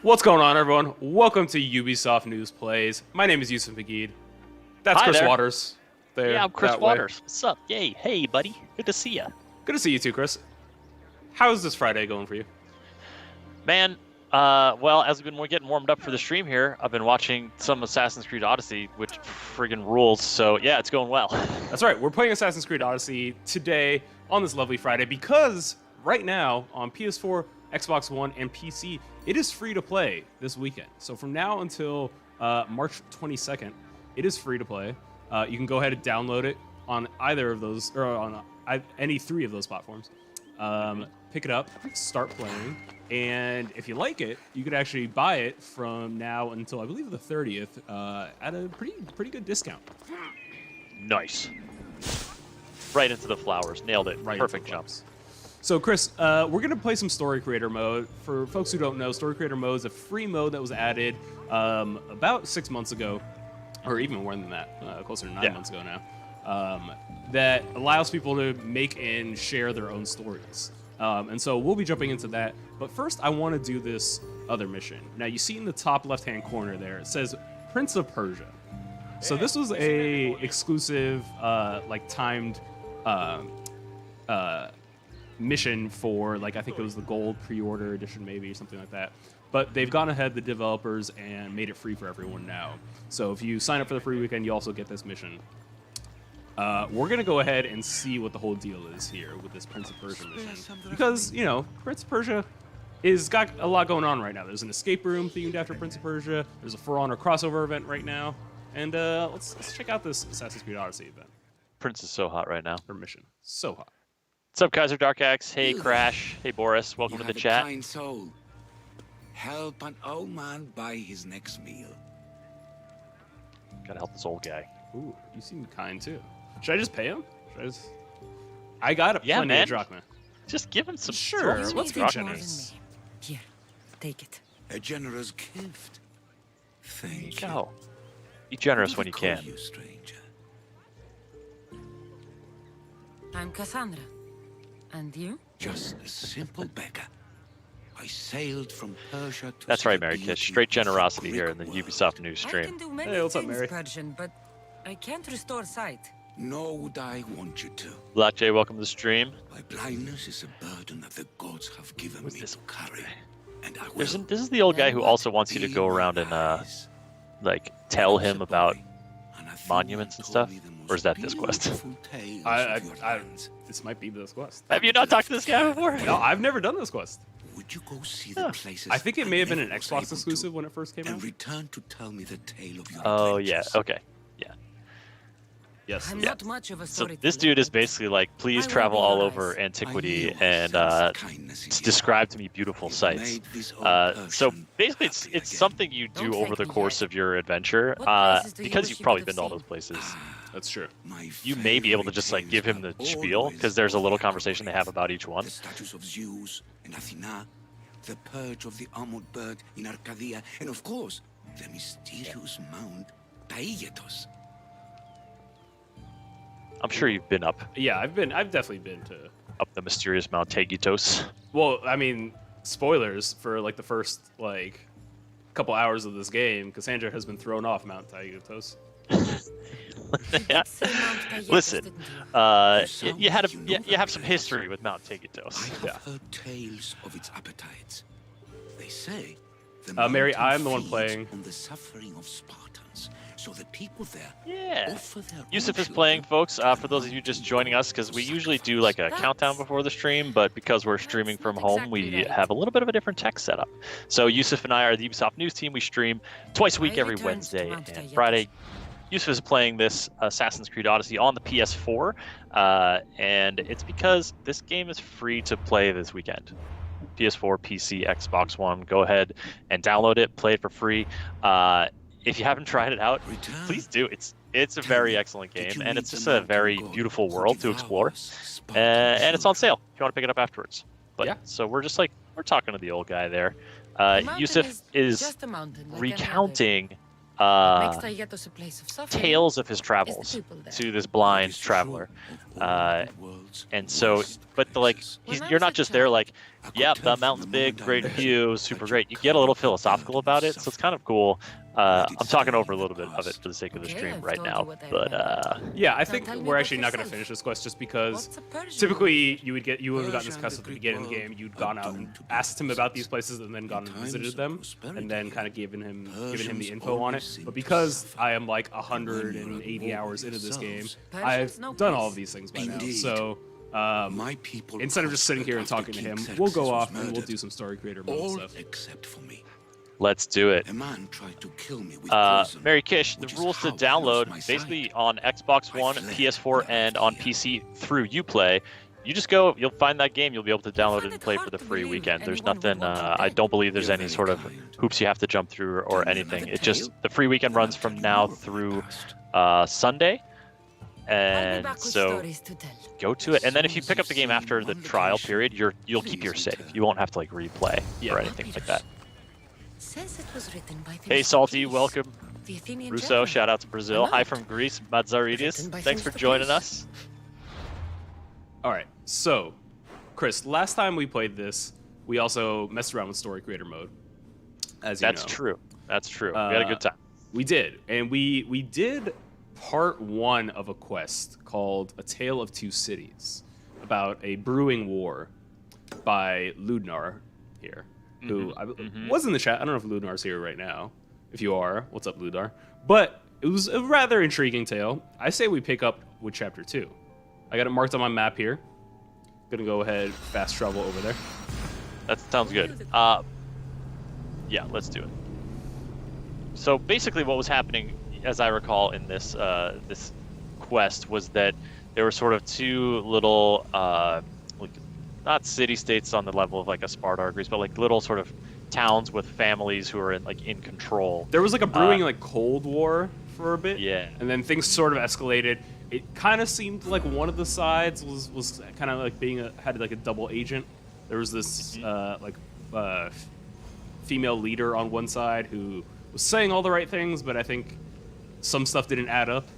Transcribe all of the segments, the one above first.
What's going on, everyone? Welcome to Ubisoft News Plays. My name is Yusuf Magid. That's Hi Chris there. Waters. There, Yeah, I'm Chris that way. Waters. What's up? Yay. Hey, buddy. Good to see ya. Good to see you too, Chris. How's this Friday going for you? Man, well, as we've been getting warmed up for the stream here, I've been watching some Assassin's Creed Odyssey, which friggin' rules. So, yeah, it's going well. That's right, we're playing Assassin's Creed Odyssey today on this lovely Friday because right now on PS4, Xbox One, and PC, it is free to play this weekend. So from now until March 22nd, it is free to play. You can go ahead and download it on either of those, or on any three of those platforms. Pick it up, start playing, and if you like it, you could actually buy it from now until I believe the 30th at a pretty good discount. Nice. Right into the flowers. Nailed it. Right, Perfect jumps. So, Chris, we're going to play some Story Creator mode. For folks who don't know, Story Creator mode is a free mode that was added about 6 months ago, or even more than that, closer to 9 months ago now, that allows people to make and share their own stories. And so we'll be jumping into that. But first, I want to do this other mission. Now, you see in the top left-hand corner there, it says Prince of Persia. So this was a exclusive, like, timed mission for, like, I think it was the gold pre-order edition maybe, or something like that. But they've gone ahead, the developers, and made it free for everyone now. So if you sign up for the free weekend, you also get this mission. We're going to go ahead and see what the whole deal is here with this Prince of Persia mission. Because, you know, Prince of Persia is got a lot going on right now. There's an escape room themed after Prince of Persia. There's a For Honor crossover event right now. And let's check out this Assassin's Creed Odyssey event. Prince is so hot right now. Or mission. So hot. What's up, Kaiser Dark Axe? Hey, Crash. Hey, Boris. Welcome to the chat. Kind soul. Help an old man buy his next meal. Gotta help this old guy. Ooh, you seem kind too. Should I just pay him? I got it. Yeah, Plenty man. of drachma. Just give him some. Sure, throw some let's be drachma. generous. Here, take it. A generous gift. Thank you. Go. Be generous when you What do they can. call you, stranger? I'm Cassandra. And you? Just a simple beggar. I sailed from Persia to That's see right, the Mary Kiss. beauty Straight of generosity the here in the Greek Ubisoft world. News I stream. can do many Hey, what's up, things, Mary? Persian, but I can't restore sight. Nor would I want you to. Black J, welcome to the stream. My blindness is a burden that the gods have given Who's me this to carry. And I will. This is the old guy who also wants you to be go my around and eyes. like tell I was him a about boy, and I thought monuments you'd and told stuff? me the most Or is that this quest? beautiful tales I of your lands. this might be this quest. Have you not talked to this guy before? No, I've never done this quest. Would you go see the places I think it may have been an never was Xbox able to, exclusive when it first came and out. return to tell me the tale of your Oh yeah. adventures? Okay. Yeah. Yes. I'm Yeah. not much of a So storyteller. this dude is basically like, please I will travel be all your over eyes. antiquity I knew and I sensed kindness in you. describe to me beautiful You sites. made this old So Persian basically, happy it's again. something you do Don't over thank the me course yet. of your adventure, What places do you because wish you've you probably could been to all have those places. That's true. My You may be able to just like favorite give him tales the were spiel, always because there's a of little the conversation they have grave, about each one. The statues of Zeus and Athena, the perch of the armored bird in Arcadia, and of course, the mysterious Mount Taygetos. I'm sure you've been up Yeah, I've definitely been to. the mysterious Mount Tegitos. Well, I mean, spoilers for like the first like couple hours of this game. Cassandra has been thrown off Mount Taygetos. Yeah. Say Mount Taygetos, Listen, didn't you? you have some history with Mount I Tegitos. have Yeah. heard tales of its appetites. They say the Mary, mountain I'm the one feeds playing. on the suffering of Spartans, so the people there Yeah. offer their Yusuf own is playing, children folks. For those of you just joining us, because we usually do like a countdown before the stream, but because we're streaming from not home, we exactly right. have a little bit of a different tech setup. So Yusuf and I are the Ubisoft News team. We stream twice a week, I every returned to Wednesday Mount and Taygetos. Friday. Yusuf is playing this Assassin's Creed Odyssey on the PS4, and it's because this game is free to play this weekend. PS4, PC, Xbox One. Go ahead and download it, play it for free. If you haven't tried it out, Return. please do. It's a very excellent Did game, you and meet it's the just a mountain very god beautiful who world to explore. devours Spartan And it's on children? sale if you want to pick it up afterwards. But Yeah. so we're just like, we're talking to the old guy there. The mountain Yusuf is is just a mountain, like any other. recounting Next I get us a place of suffering. tales of his Is the travels people there? to this blind traveler. And so, but you're not just there like, yep, that mountain's big, great view, super great. You get a little philosophical about it, so it's kind of cool. I'm talking over a little bit of it for the sake of the Okay, stream I've right told you now, what I but remember. Yeah, I Now think tell me we're about actually not going to yourself. finish this quest just because What's a Persian? typically you would have gotten this quest at the beginning of the game. You'd gone out and asked him about these places and then gone and visited them and then kind of given him the info on it. But because I am like 180 hours into this game, I've done all of these things by now. So My people instead of just sitting here and talking to him, we'll go off and we'll do some story creator mode all stuff. except for me. let's do it. A man tried to kill me with poison. Mary Kish, the which is rules to how I lost download my basically sight. on Xbox One, fled PS4, and on Latvia. PC through Uplay. You just go, you'll find that game, you'll be able to download find it and it play hard for the to free believe weekend. There's anyone would nothing, want you I dead. don't believe there's You're any very sort of kind. hoops you have to jump through or Tell me anything. another It just, tale, the free weekend and I'll runs from tell you now more of my through past. Sunday. I'll be And back with so stories to tell. go to it. And then if you pick up the game after the trial period, you'll keep your save. You won't have to like replay Yeah. or anything like that. Says it was written by Hey Salty, welcome. The Athenian Russo, general. shout out to Brazil. I'm Hi out. from Greece, Mazaridis. Written by Thanks for Themistocles. joining us. All right, so Chris, last time we played this, we also messed around with story creator mode. As you That's know. true. That's true. We had a good time. We did, and we did part 1 of a quest called A Tale of Two Cities, about a brewing war by Ludnar here, who was in the chat. I don't know if Ludnar's here right now. If you are, what's up, Ludnar? But it was a rather intriguing tale. I say we pick up with chapter 2. I got it marked on my map here. Gonna go ahead, fast travel over there. That sounds good. Yeah, let's do it. So basically, what was happening, as I recall, in this this quest was that there were sort of two little, like, not city states on the level of like a Sparta or Greece, but like little sort of towns with families who are in control. There was like a brewing like Cold War for a bit. Yeah. And then things sort of escalated. It kind of seemed like one of the sides was kind of like had like a double agent. There was this female leader on one side who was saying all the right things, but I think some stuff didn't add up.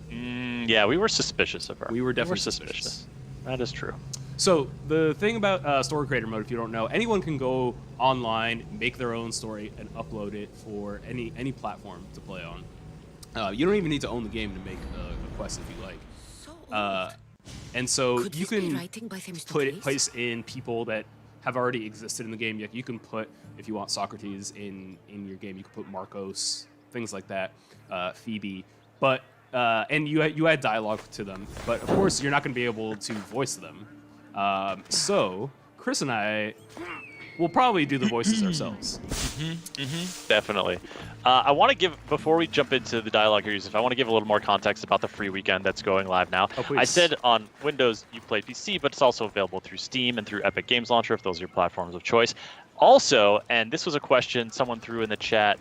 Yeah, we were suspicious of her. We were definitely suspicious. That is true. So the thing about story creator mode, if you don't know, anyone can go online, make their own story, and upload it for any platform to play on. You don't even need to own the game to make a quest if you like. So old. And so Could you this be can writing by Themistocles? place in people that have already existed in the game. You can put, if you want Socrates in your game, you can put Marcos, things like that, Phoebe. But and you add dialogue to them. But of course, you're not going to be able to voice them. So Chris and I will probably do the voices ourselves. Definitely. I want to give, before we jump into the dialogue here, Yusuf, I want to give a little more context about the free weekend that's going live now. Oh, please. I said on Windows you play PC, but it's also available through Steam and through Epic Games Launcher if those are your platforms of choice. Also, and this was a question someone threw in the chat,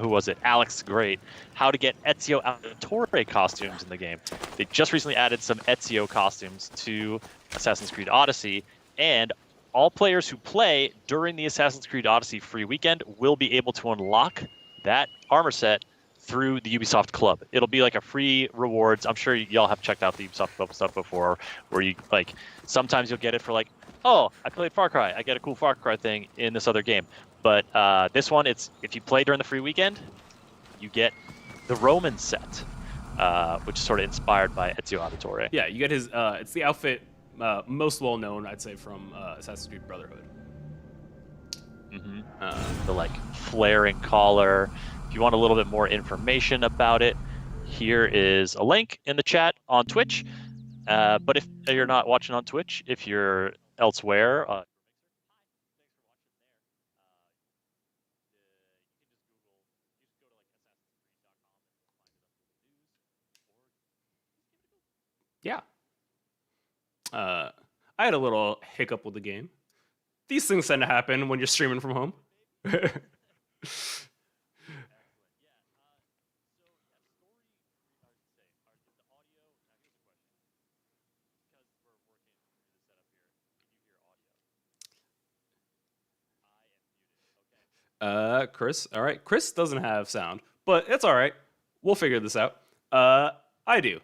who was it? Alex Great, how to get Ezio Auditore costumes in the game. They just recently added some Ezio costumes to Assassin's Creed Odyssey, and all players who play during the Assassin's Creed Odyssey free weekend will be able to unlock that armor set through the Ubisoft Club. It'll be like a free rewards. I'm sure y'all have checked out the Ubisoft Club stuff before, where you like sometimes you'll get it for like, oh, I played Far Cry, I get a cool Far Cry thing in this other game. But this one, it's if you play during the free weekend, you get the Roman set, which is sort of inspired by Ezio Auditore. Yeah, you get his. It's the outfit most well known, I'd say, from Assassin's Creed Brotherhood. The like flaring collar. If you want a little bit more information about it, here is a link in the chat on Twitch. But if you're not watching on Twitch, if you're elsewhere, Yeah. I had a little hiccup with the game. These things tend to happen when you're streaming from home. Chris. All right. Chris doesn't have sound, but it's all right. We'll figure this out. I do.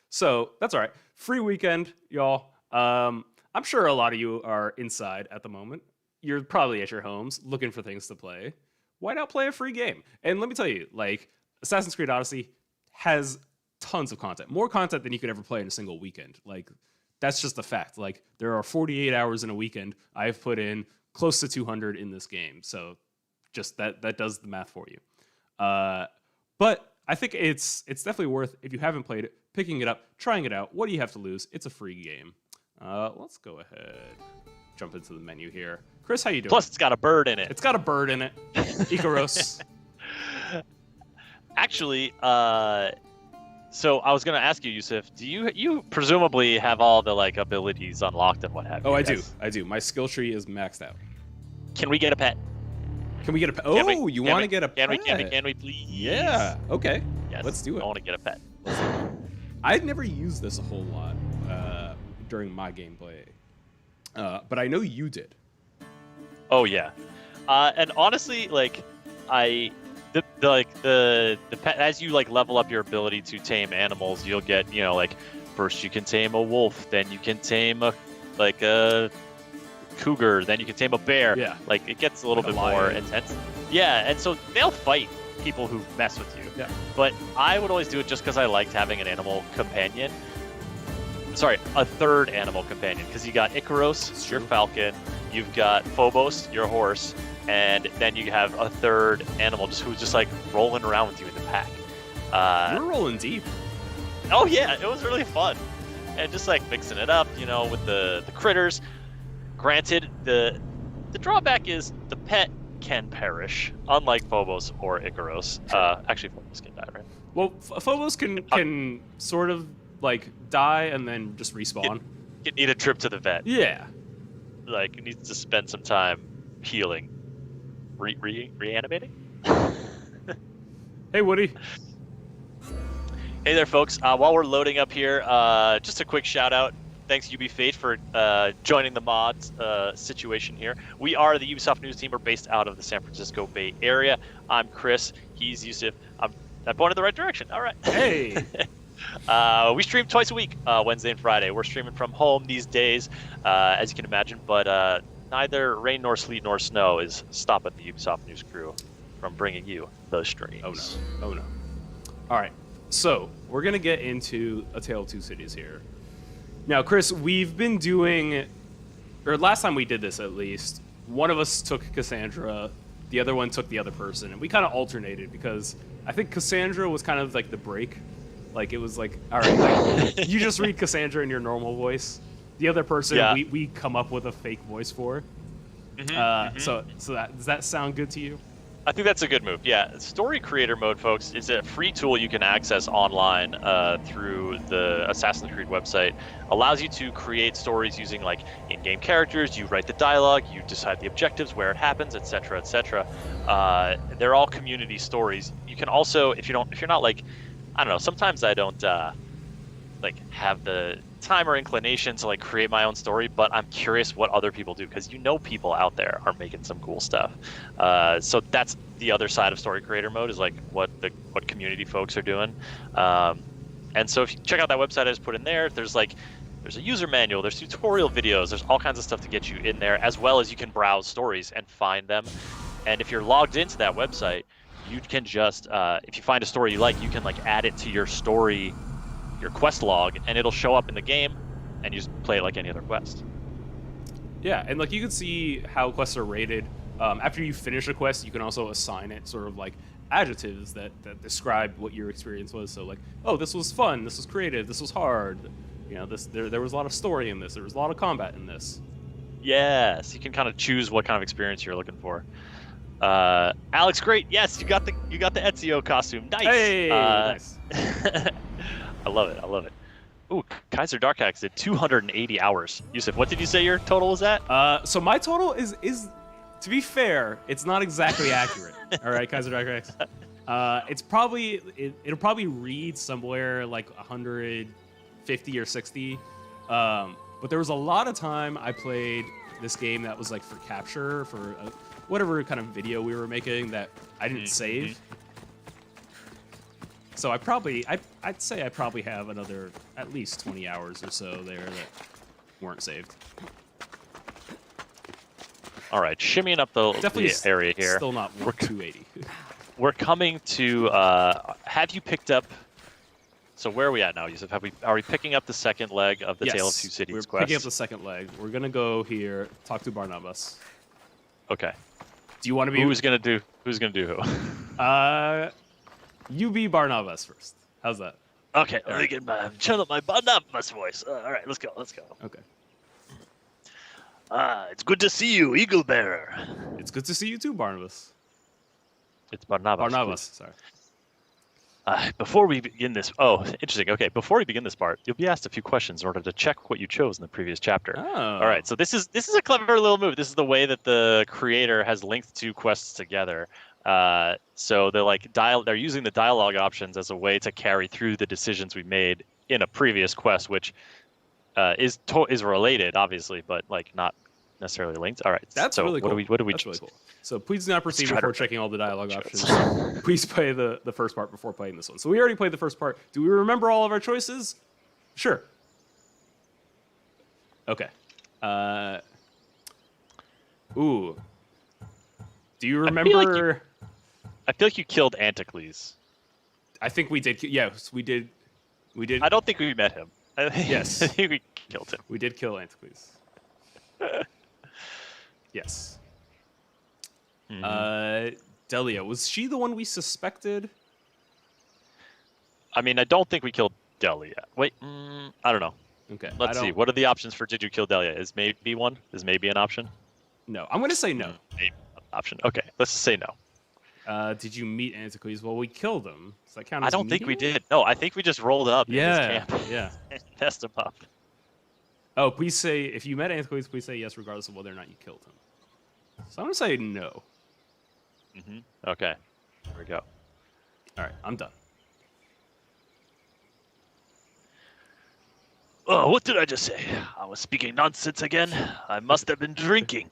So that's all right. Free weekend, y'all. I'm sure a lot of you are inside at the moment. You're probably at your homes looking for things to play. Why not play a free game? And let me tell you, like, Assassin's Creed Odyssey has tons of content, more content than you could ever play in a single weekend. Like, that's just a fact. Like, there are 48 hours in a weekend. I've put in close to 200 in this game. So just that does the math for you. But I think it's definitely worth, if you haven't played it, picking it up, trying it out. What do you have to lose? It's a free game. Let's go ahead, jump into the menu here. Chris, how you doing? Plus, it's got a bird in it. It's got a bird in it. Icaros. Actually, so I was gonna ask you, Yusuf, do you presumably have all the like abilities unlocked and what have you? Oh, I do. My skill tree is maxed out. Can we get a pet? Can we get a pet? Can Oh, you want to get a Can pet? Can we please? Yeah. Okay. Yes. Let's do it. I want to get a pet. I'd never used this a whole lot during my gameplay, but I know you did. Oh yeah, and honestly, like the pet, as you like level up your ability to tame animals, you'll get like first you can tame a wolf, then you can tame a cougar, then you can tame a bear. Yeah. Like it gets a little Like a bit more lion. intense. Yeah, and so they'll fight people who mess with you. Yeah. But I would always do it just because I liked having an animal companion. Sorry, a third animal companion, because you got Icaros, your falcon, you've got Phobos, your horse, and then you have a third animal who's just like rolling around with you in the pack. You're rolling deep. Oh yeah, it was really fun, and just like mixing it up, with the critters. Granted, the drawback is the pet can perish, unlike Phobos or Icaros. Actually, Phobos can die, right? Well, Phobos can sort of like die and then just respawn. You need a trip to the vet. Yeah. Like, it needs to spend some time healing, reanimating. Hey, Woody. Hey there, folks. While we're loading up here, just a quick shout out. Thanks, UB Fate, for joining the mods situation here. We are the Ubisoft News team. We're based out of the San Francisco Bay Area. I'm Chris. He's Yusuf. I'm going in the right direction. All right. Hey. We stream twice a week, Wednesday and Friday. We're streaming from home these days, as you can imagine, but neither rain nor sleet nor snow is stopping the Ubisoft News crew from bringing you the streams. Oh no. All right. So we're gonna get into A Tale of Two Cities here. Now, Chris, we've been doing, or last time we did this at least, one of us took Cassandra, the other one took the other person, and we kind of alternated because I think Cassandra was kind of like the break. Like, it was like, all right, like, you just read Cassandra in your normal voice. The other person, Yeah. we come up with a fake voice for. So does that sound good to you? I think that's a good move. Yeah, Story Creator Mode, folks, is a free tool you can access online through the Assassin's Creed website. Allows you to create stories using like in-game characters. You write the dialogue, you decide the objectives, where it happens, etc., etc. They're all community stories. You can also, if you're not like, I don't know, sometimes I don't like have the time or inclination to like create my own story, but I'm curious what other people do, because people out there are making some cool stuff. So that's the other side of Story Creator Mode, is like what community folks are doing. And so if you check out that website I just put in there's a user manual, there's tutorial videos, there's all kinds of stuff to get you in there, as well as you can browse stories and find them. And if you're logged into that website, you can just if you find a story you like, you can like add it to your story, your quest log, and it'll show up in the game, and you just play it like any other quest. Yeah, and like you can see how quests are rated. After you finish a quest, you can also assign it sort of like adjectives that describe what your experience was. So like, oh, this was fun, this was creative, this was hard. There was a lot of story in this, there was a lot of combat in this. Yes, you can kind of choose what kind of experience you're looking for. Alex, great. Yes, you got the Ezio costume. Nice. Hey, nice. I love it. Ooh, Kaiser Dark Axe did 280 hours. Yusuf, what did you say your total was at? So my total is to be fair, it's not exactly accurate. All right, Kaiser Dark Axe. It's probably it'll probably read somewhere like 150 or 60. But there was a lot of time I played this game that was like for capture, for whatever kind of video we were making that I didn't save. So I'd say I probably have another at least 20 hours or so there that weren't saved. All right, shimmying up the Definitely area here. Still not 280. We're coming to. Have you picked up? So where are we at now, Yusuf? Are we picking up the second leg of the Yes, Tale of Two Cities we're quest? picking up the second leg. We're gonna go here, talk to Barnabas. Okay. Do you want to be? Who's gonna do who? You be Barnabas first. How's that? Okay, let me get my channel my Barnabas voice. All right, let's go. Okay. It's good to see you, Eagle Bearer. It's good to see you too, Barnabas. It's Barnabas. Barnabas, sorry. Before we begin this, interesting. Okay, before we begin this part, you'll be asked a few questions in order to check what you chose in the previous chapter. Oh. All right, so this is a clever little move. This is the way that the creator has linked two quests together. So they're using the dialogue options as a way to carry through the decisions we made in a previous quest, which is related, obviously, but like not necessarily linked. All right, That's so really cool. What do we That's choose? really cool. So please do not proceed try to before checking all the dialogue options. Please play the first part before playing this one. So we already played the first part. Do we remember all of our choices? Sure. Okay. Ooh. Do you remember? I feel like you killed Anticles. I think we did. Yes, we did. We did. I don't think we met him. Yes. I think we killed him. We did kill Anticles. Yes. Delia, was she the one we suspected? I mean, I don't think we killed Delia. Wait, I don't know. Okay. Let's see. What are the options for did you kill Delia? Is maybe one? Is maybe an option? No. I'm going to say no. Maybe an option. Okay, let's say no. Did you meet Anticles? Well, we killed him. Does that count as I don't think we meeting him? did. No, I think we just rolled up in his camp Yeah. and messed him up. Oh, please say, if you met Anticles, please say yes, regardless of whether or not you killed him. So I'm going to say no. Okay, here we go. All right, I'm done. Oh, what did I just say? I was speaking nonsense again. I must have been drinking.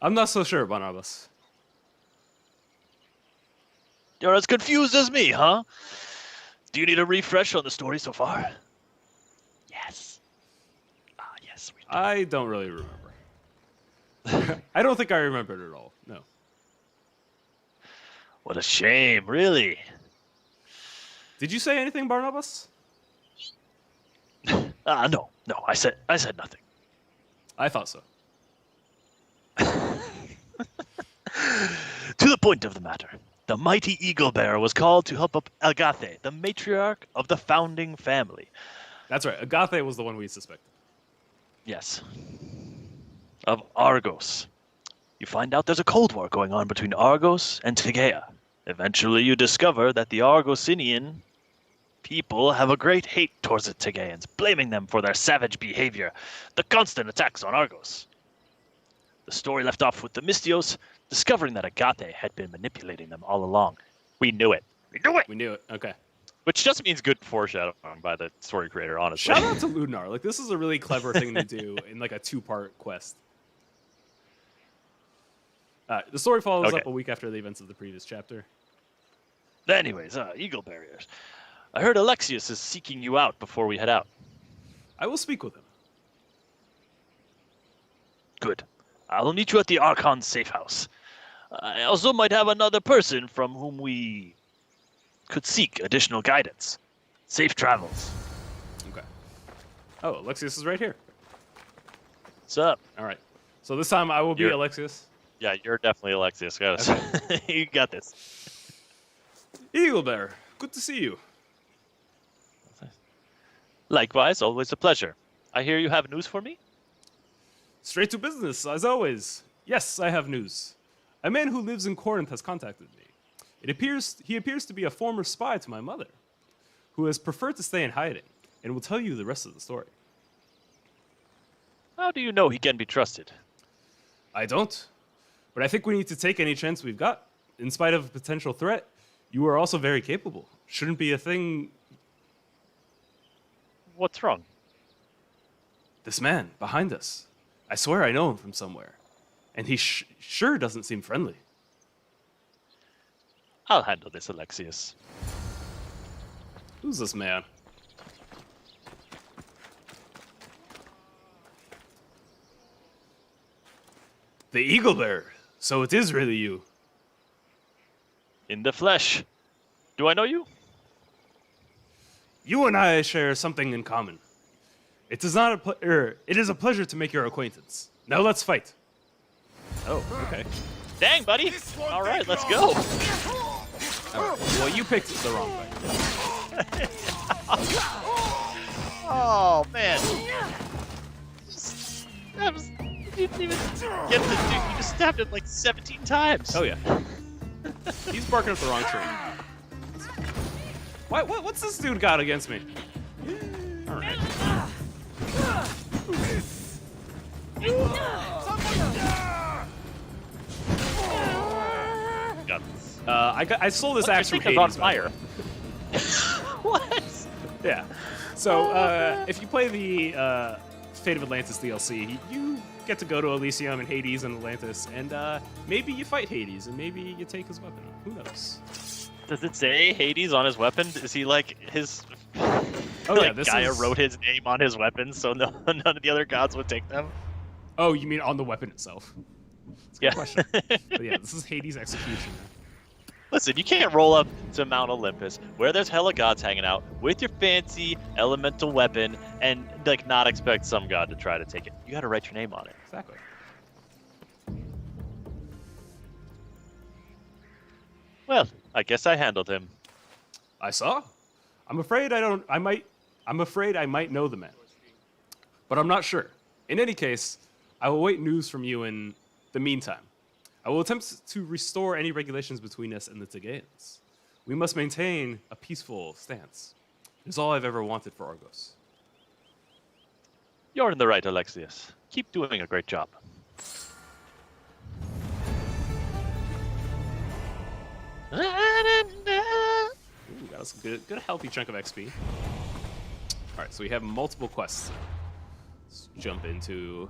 I'm not so sure, Barnabas. You're as confused as me, huh? Do you need a refresh on the story so far? Yes. Yes, we do. I don't really remember. I don't think I remembered it all. No. What a shame, really. Did you say anything, Barnabas? No, I said nothing. I thought so. To the point of the matter, the mighty Eagle Bearer was called to help up Agathe, the matriarch of the founding family. That's right. Agathe was the one we suspected. Yes. Of Argos. You find out there's a cold war going on between Argos and Tegea. Eventually you discover that the Argosinian people have a great hate towards the Tegeans, blaming them for their savage behavior, the constant attacks on Argos. The story left off with the Mystios discovering that Agathe had been manipulating them all along. We knew it. We knew it. Okay. Which just means good foreshadowing by the story creator, honestly. Shout out to Lunar. Like, this is a really clever thing to do in like a 2-part quest. The story follows up a week after the events of the previous chapter. Anyways, Eagle Barriers. I heard Alexius is seeking you out before we head out. I will speak with him. Good. I will meet you at the Archon safe house. I also might have another person from whom we could seek additional guidance. Safe travels. Okay. Oh, Alexius is right here. What's up? All right. So this time I will be Alexius. Yeah, you're definitely Alexius. Okay. You got this. Eagle Bear, good to see you. Likewise, always a pleasure. I hear you have news for me? Straight to business, as always. Yes, I have news. A man who lives in Corinth has contacted me. He appears to be a former spy to my mother, who has preferred to stay in hiding, and will tell you the rest of the story. How do you know he can be trusted? I don't. But I think we need to take any chance we've got. In spite of a potential threat, you are also very capable. Shouldn't be a thing. What's wrong? This man, behind us. I swear I know him from somewhere. And he sure doesn't seem friendly. I'll handle this, Alexius. Who's this man? The Eagle Bearer. So it is really you. In the flesh. Do I know you? You and I share something in common. It is not it is a pleasure to make your acquaintance. Now let's fight. Oh, okay. Dang, buddy. All right, let's go. Well, you picked the wrong fight. Oh, man. You didn't even get the dude. You just stabbed him like 17 times. Oh yeah. He's barking up the wrong tree. What's this dude got against me? All right. Got this. I stole this axe from Hades. Hades. On fire. What? Yeah. So if you play the Fate of Atlantis DLC, you get to go to Elysium and Hades and Atlantis, and maybe you fight Hades, and maybe you take his weapon. Who knows? Does it say Hades on his weapon? Is he like his? Oh yeah, this Gaia is... wrote his name on his weapon, so none of the other gods would take them. Oh, you mean on the weapon itself? That's a good Yeah. question. But yeah, this is Hades' execution. Listen, you can't roll up to Mount Olympus where there's hella gods hanging out with your fancy elemental weapon and like not expect some god to try to take it. You got to write your name on it. Exactly. Well, I guess I handled him. I saw. I'm afraid I'm afraid I might know the man, but I'm not sure. In any case, I will wait news from you in the meantime. I will attempt to restore any regulations between us and the Tagaeans. We must maintain a peaceful stance. It is all I've ever wanted for Argos. You're in the right, Alexius. Keep doing a great job. Ooh, got us a good healthy chunk of XP. All right, so we have multiple quests. Let's jump into...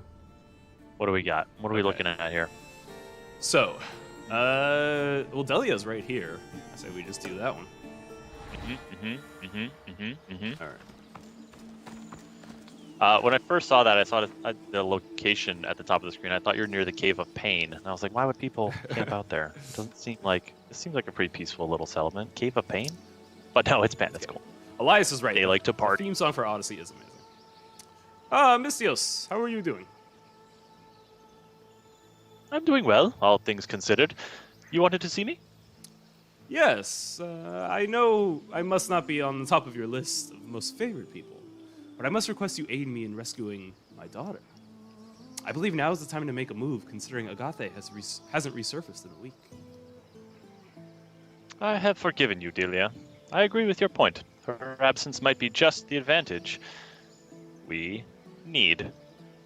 What do we got? What are we looking at here? So, well, Delia's right here. I say we just do that one. All right. When I first saw that, I saw the location at the top of the screen. I thought you were near the Cave of Pain, and I was like, "Why would people camp out there? It seems like a pretty peaceful little settlement." Cave of Pain, but no, it's Pain. That's cool. Elias is right. They like to The party. theme song for Odyssey is amazing. Mystios, how are you doing? I'm doing well, all things considered. You wanted to see me? Yes, I know I must not be on the top of your list of most favorite people, but I must request you aid me in rescuing my daughter. I believe now is the time to make a move, considering Agathe hasn't resurfaced in a week. I have forgiven you, Delia. I agree with your point. Her absence might be just the advantage we need.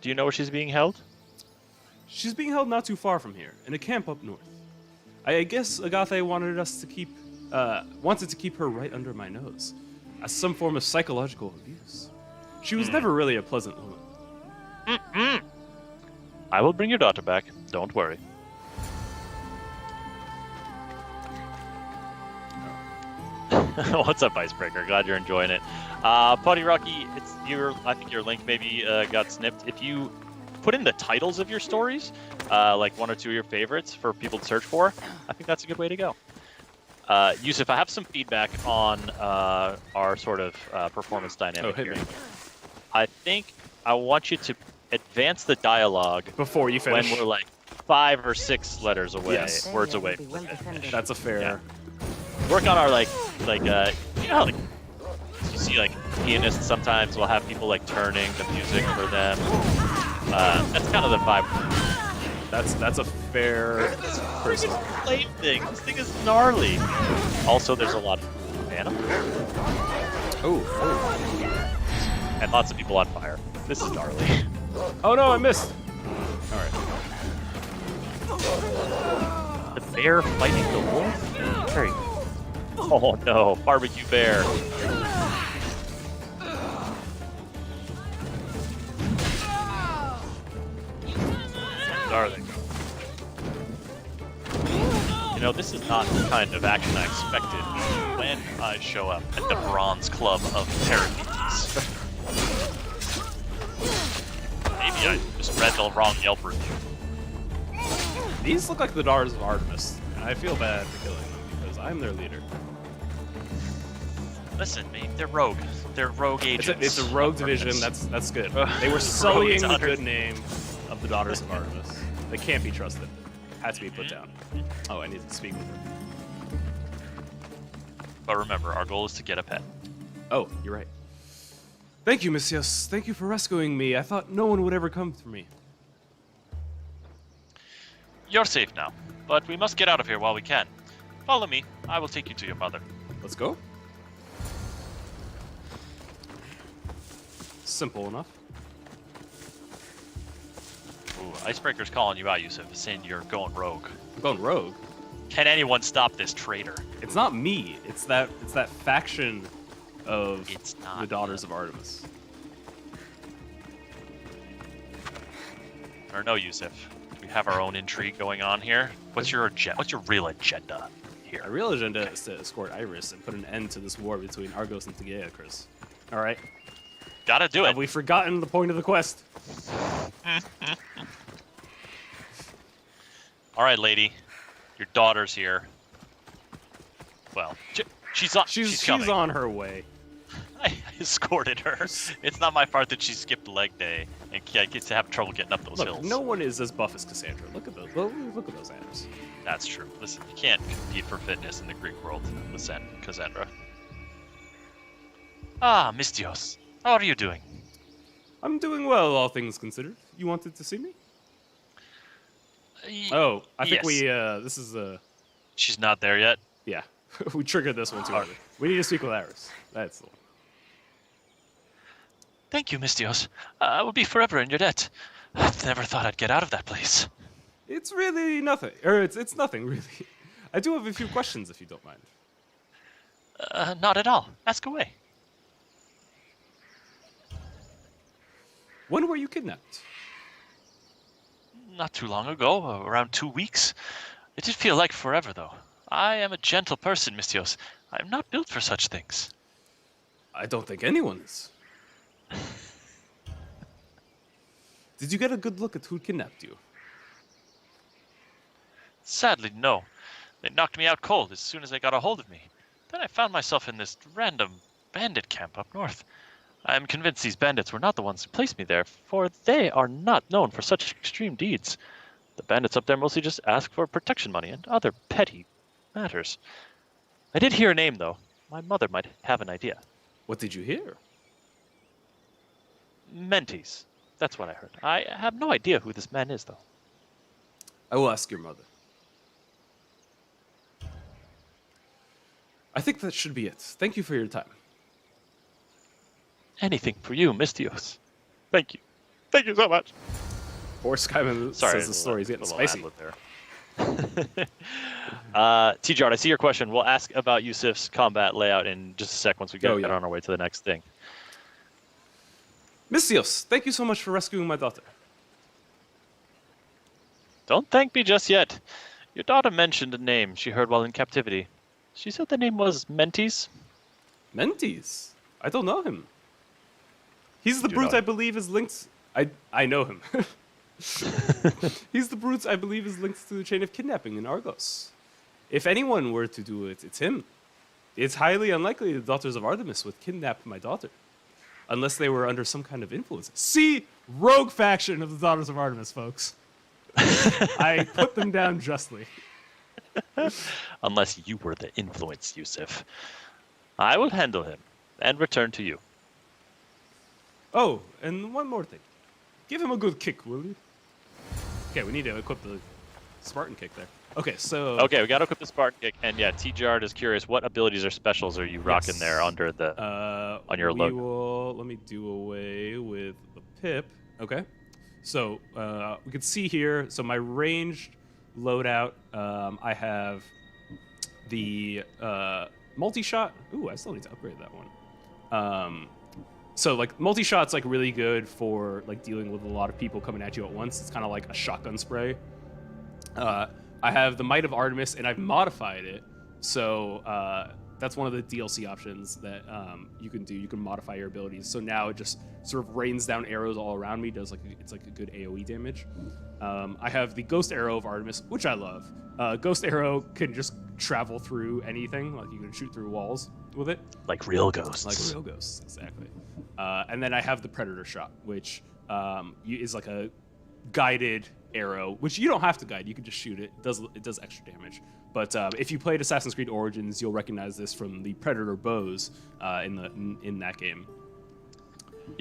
Do you know where she's being held? She's being held not too far from here, in a camp up north. I guess Agathe wanted to keep her right under my nose, as some form of psychological abuse. She was never really a pleasant woman. I will bring your daughter back. Don't worry. What's up, Icebreaker? Glad you're enjoying it. Putty Rocky, I think your link maybe got snipped. If you put in the titles of your stories, like one or two of your favorites for people to search for, I think that's a good way to go. Yusuf, I have some feedback on our sort of performance dynamic hit here. me. I think I want you to advance the dialogue Before you finish. when we're like 5 or 6 letters away, Yes. words away. Be well defended. That's a fair... Yeah. Work on our you know, like you see like pianists sometimes will have people like turning the music for them. That's kind of the vibe. That's a fair person. Flame thing. This thing is gnarly. Also, there's a lot of mana Oh. and lots of people on fire. This is gnarly. Oh no, I missed. All right. The bear fighting the wolf. Very. Oh no, barbecue bear. There they go. You know, this is not the kind of action I expected when I show up at the Bronze Club of Parakeets. Maybe I just read the wrong Yelp review. These look like the Daughters of Artemis, and I feel bad for killing them because I'm their leader. Listen, mate, they're rogue. They're rogue agents. It's a rogue division. That's good. They were sullying the good name of the Daughters of Artemis. They can't be trusted. Had to be put down. Oh, I need to speak with her. But remember, our goal is to get a pet. Oh, you're right. Thank you, Messias. Thank you for rescuing me. I thought no one would ever come for me. You're safe now, but we must get out of here while we can. Follow me. I will take you to your mother. Let's go. Simple enough. Ooh, Icebreaker's calling you out, Yusuf, saying you're going rogue. I'm going rogue. Can anyone stop this traitor? It's not me. It's that faction of It's not the Daughters of Artemis. Or no, Yusuf. We have our own intrigue going on here. What's your real agenda here? Our real agenda is to escort Iris and put an end to this war between Argos and Tegea, Chris. All right. Gotta do it. Have we forgotten the point of the quest? All right, lady. Your daughter's here. Well, she's coming. on her way. I escorted her. It's not my fault that she skipped leg day and gets to have trouble getting up those Look, hills. no one is as buff as Cassandra. Look at those. Look at those abs. That's true. Listen, you can't compete for fitness in the Greek world with Cassandra. Ah, Mystios. How are you doing? I'm doing well, all things considered. You wanted to see me? Oh, I think yes. this is She's not there yet. yeah. We triggered this one too early. We need to speak with Iris. That's the one. Thank you, Mystios. I will be forever in your debt. I never thought I'd get out of that place. It's really nothing. Or it's nothing, really. I do have a few questions, if you don't mind. Not at all. Ask away. When were you kidnapped? Not too long ago, around 2 weeks. It did feel like forever, though. I am a gentle person, Mystios. I am not built for such things. I don't think anyone is. Did you get a good look at who kidnapped you? Sadly, no. They knocked me out cold as soon as they got a hold of me. Then I found myself in this random bandit camp up north. I am convinced these bandits were not the ones who placed me there, for they are not known for such extreme deeds. The bandits up there mostly just ask for protection money and other petty matters. I did hear a name, though. My mother might have an idea. What did you hear? Mentees. That's what I heard. I have no idea who this man is, though. I will ask your mother. I think that should be it. Thank you for your time. Anything for you, Mystios. Thank you. Thank you so much. Or Skyman says the story's getting spicy. T-Jard, I see your question. We'll ask about Yusuf's combat layout in just a sec once we get on our way to the next thing. Mystios, thank you so much for rescuing my daughter. Don't thank me just yet. Your daughter mentioned a name she heard while in captivity. She said the name was Mentees. Mentees? I don't know him. He's the brute I believe is linked... I know him. He's the brute I believe is linked to the chain of kidnapping in Argos. If anyone were to do it, it's him. It's highly unlikely the Daughters of Artemis would kidnap my daughter. Unless they were under some kind of influence. See? Rogue faction of the Daughters of Artemis, folks. I put them down justly. Unless you were the influence, Yusuf. I will handle him and return to you. Oh, and one more thing. Give him a good kick, will you? Okay, we need to equip the Spartan kick there. Okay, so... Okay, we got to equip the Spartan kick. And yeah, T-Jard is curious, what abilities or specials are you rocking there under the... on your logo? Let me do away with the pip. Okay. So, we can see here, so my ranged loadout, I have the multi-shot. Ooh, I still need to upgrade that one. So like multi-shot's like really good for like dealing with a lot of people coming at you at once. It's kind of like a shotgun spray. I have the Might of Artemis, and I've modified it. So that's one of the DLC options that you can do. You can modify your abilities. So now it just sort of rains down arrows all around me. It's like a good AoE damage. I have the Ghost Arrow of Artemis, which I love. Ghost Arrow can just travel through anything. Like you can shoot through walls with it. Like real ghosts. Like real ghosts, exactly. And then I have the Predator Shot, which is like a guided arrow, which you don't have to guide. You can just shoot it. It does extra damage. But if you played Assassin's Creed Origins, you'll recognize this from the Predator bows in that game.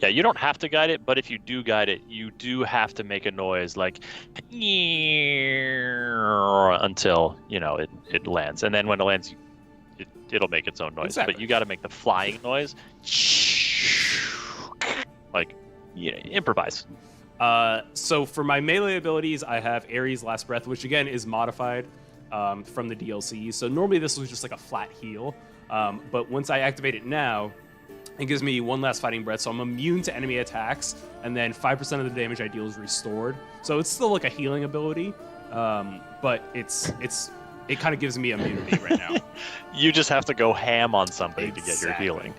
Yeah, you don't have to guide it, but if you do guide it, you do have to make a noise like until it lands, and then when it lands, it'll make its own noise. Exactly. But you got to make the flying noise, like improvise. So for my melee abilities, I have Ares Last Breath, which again is modified from the DLC. So normally this was just like a flat heal, but once I activate it now, it gives me one last fighting breath, so I'm immune to enemy attacks, and then 5% of the damage I deal is restored. So it's still like a healing ability, but it kind of gives me immunity right now. You just have to go ham on somebody Exactly. to get your healing.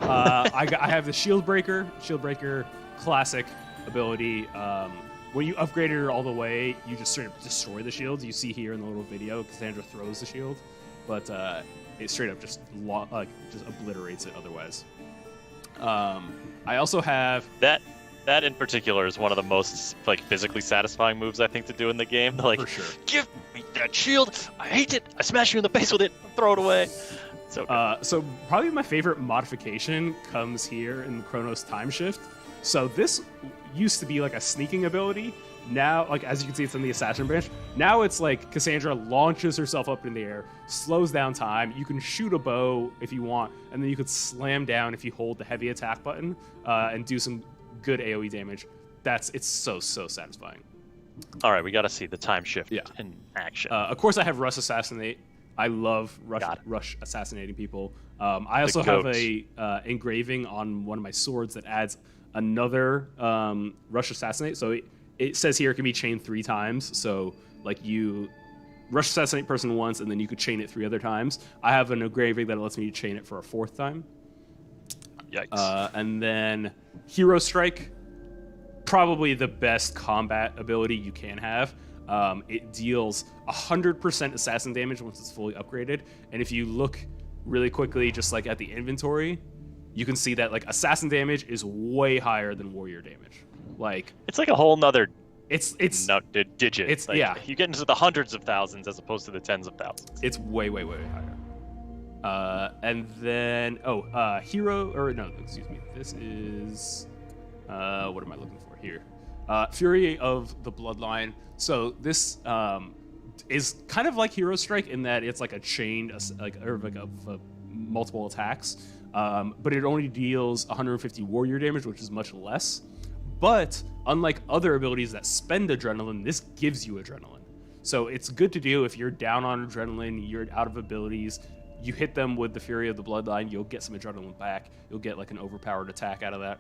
I have the Shield Breaker classic ability. When you upgrade it all the way, you just straight up destroy the shields. You see here in the little video, Cassandra throws the shield, but it straight up just obliterates it otherwise. I also have That in particular is one of the most physically satisfying moves I think to do in the game. Like, for sure. Give me that shield! I hate it! I smash you in the face with it! Throw it away! So good. So probably my favorite modification comes here in the Chronos Time Shift. So this used to be like a sneaking ability. Now, like as you can see, it's in the Assassin branch. Now it's like Cassandra launches herself up in the air, slows down time. You can shoot a bow if you want, and then you could slam down if you hold the heavy attack button and do some good AoE damage. It's so satisfying. All right, we got to see the time shift Yeah. in action. Of course, I have Rush Assassinate. I love Rush assassinating people. I also have a engraving on one of my swords that adds another Rush Assassinate. So it says here it can be chained 3 times. So like you Rush Assassinate person once, and then you could chain it 3 other times. I have an engraving that lets me chain it for a 4th time. Yikes. And then Hero Strike, probably the best combat ability you can have. It deals 100% assassin damage once it's fully upgraded. And if you look really quickly, just like at the inventory, you can see that like assassin damage is way higher than warrior damage. Like it's like a whole nother it's digit. It's like, you get into the hundreds of thousands as opposed to the tens of thousands. It's way higher. And then this is what am I looking for here? Fury of the Bloodline. So this is kind of like Hero Strike in that it's like a chained multiple attacks, but it only deals 150 warrior damage, which is much less. But unlike other abilities that spend adrenaline, this gives you adrenaline. So it's good to do if you're down on adrenaline, you're out of abilities. You hit them with the Fury of the Bloodline, you'll get some adrenaline back. You'll get like an overpowered attack out of that.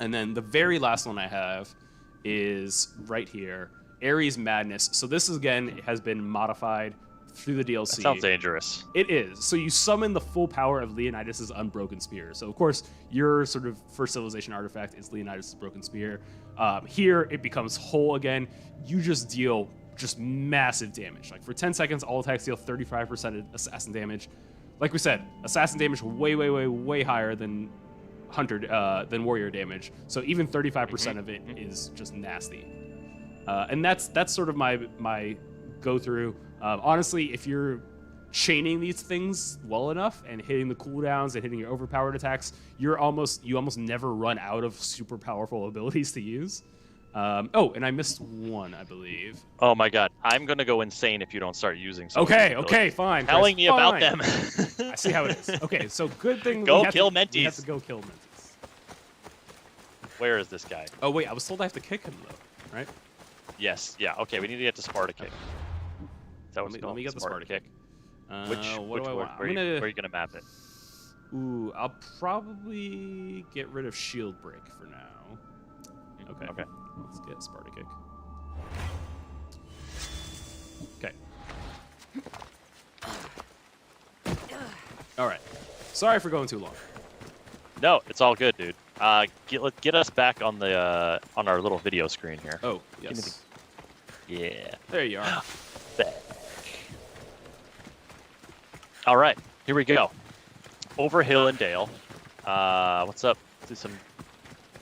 And then the very last one I have is right here, Ares Madness. So this is, again, has been modified through the DLC. That sounds dangerous. It is. So you summon the full power of Leonidas' Unbroken Spear. So of course, your sort of first civilization artifact is Leonidas' Broken Spear. Here, it becomes whole again. You just deal just massive damage. Like for 10 seconds, all attacks deal 35% assassin damage. Like we said, assassin damage way higher than than warrior damage. So even 35% of it is just nasty. And that's sort of my go through. Honestly, if you're chaining these things well enough and hitting the cooldowns and hitting your overpowered attacks, you almost never run out of super powerful abilities to use. And I missed one, I believe. Oh my god, I'm gonna go insane if you don't start using some Okay, fine. Telling me about fine. them. I see how it is. Okay, so good thing Go we have kill to, We have Mentees. to go kill Mentees. Where is this guy? Oh wait, I was told I have to kick him though, right? Yes, yeah, okay, we need to get to Sparta kick. Let me get the Sparta kick. Which what do I want? where are you gonna map it? Ooh, I'll probably get rid of Shield Break for now. Okay. Okay. Let's get Sparta Kick. Okay. All right. Sorry for going too long. No, it's all good, dude. Get us back on the on our little video screen here. Oh, me yes. Yeah. There you are. Back. All right, here we go. Over hill and dale. What's up? Do some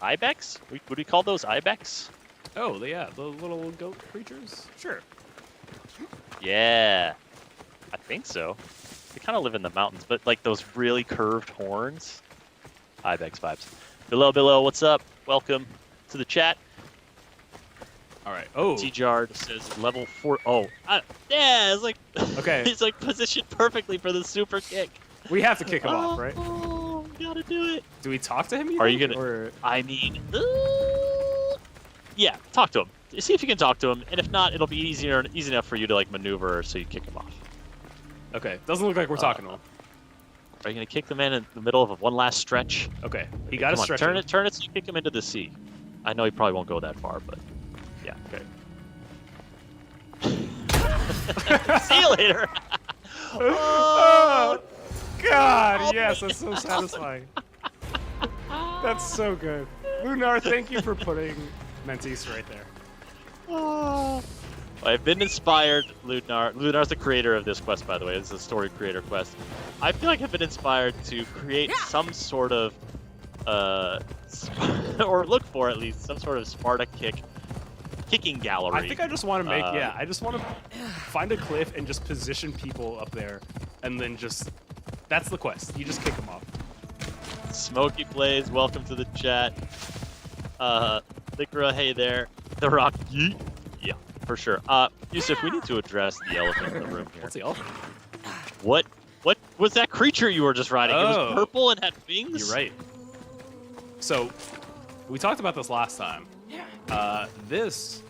ibex? Would we call those ibex? Oh, yeah, the little goat creatures? Sure. Yeah, I think so. They kind of live in the mountains, but like those really curved horns. Ibex vibes. Below, what's up? Welcome to the chat. All right. Oh. T-Jard says level 4. Oh, yeah, it's like Okay. he's like positioned perfectly for the super kick. We have to kick him off, right? Oh, we gotta do it. Do we talk to him? Are you think, gonna? Or... I mean, yeah, talk to him. See if you can talk to him, and if not, it'll be easy enough for you to like maneuver so you kick him off. Okay. Doesn't look like we're talking to him. Are you gonna kick the man in the middle of one last stretch? Okay. He got to Come on, stretch. turn it so you kick him into the sea. I know he probably won't go that far, but yeah. Okay. See you later. Oh, God, yes, that's so satisfying. That's so good. Lunar, thank you for putting Mentis right there. I've been inspired, Lunar. Lunar's the creator of this quest, by the way. This is a story creator quest. I feel like I've been inspired to create some sort of, or look for at least, some sort of Sparta kicking gallery. I think I just want to make, I just want to find a cliff and just position people up there, and then just, that's the quest. You just kick them off. Smokey Plays, welcome to the chat. Likra, hey there. The Rock, yeet. Yeah, for sure. Yusuf, we need to address the elephant in the room here. What's the elephant? What was that creature you were just riding? It Oh. was purple and had wings? You're right. So, we talked about this last time. This,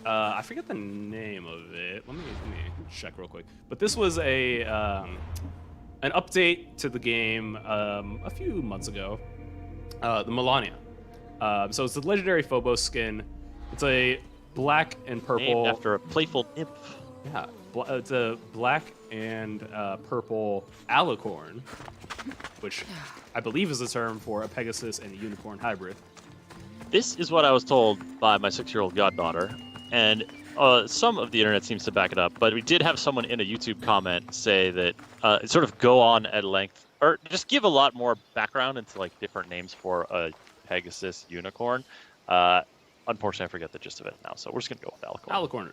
I forget the name of it. Let me check real quick. But this was an update to the game a few months ago. The Melania. So it's the legendary Phobos skin. It's a black and purple. Named after a playful nymph. Yeah, it's a black and purple alicorn, which I believe is a term for a Pegasus and a unicorn hybrid. This is what I was told by my 6-year-old goddaughter, and some of the internet seems to back it up, but we did have someone in a YouTube comment say that sort of go on at length, or just give a lot more background into like different names for a Pegasus unicorn. Unfortunately, I forget the gist of it now, so we're just going to go with alicorn. Alicorn.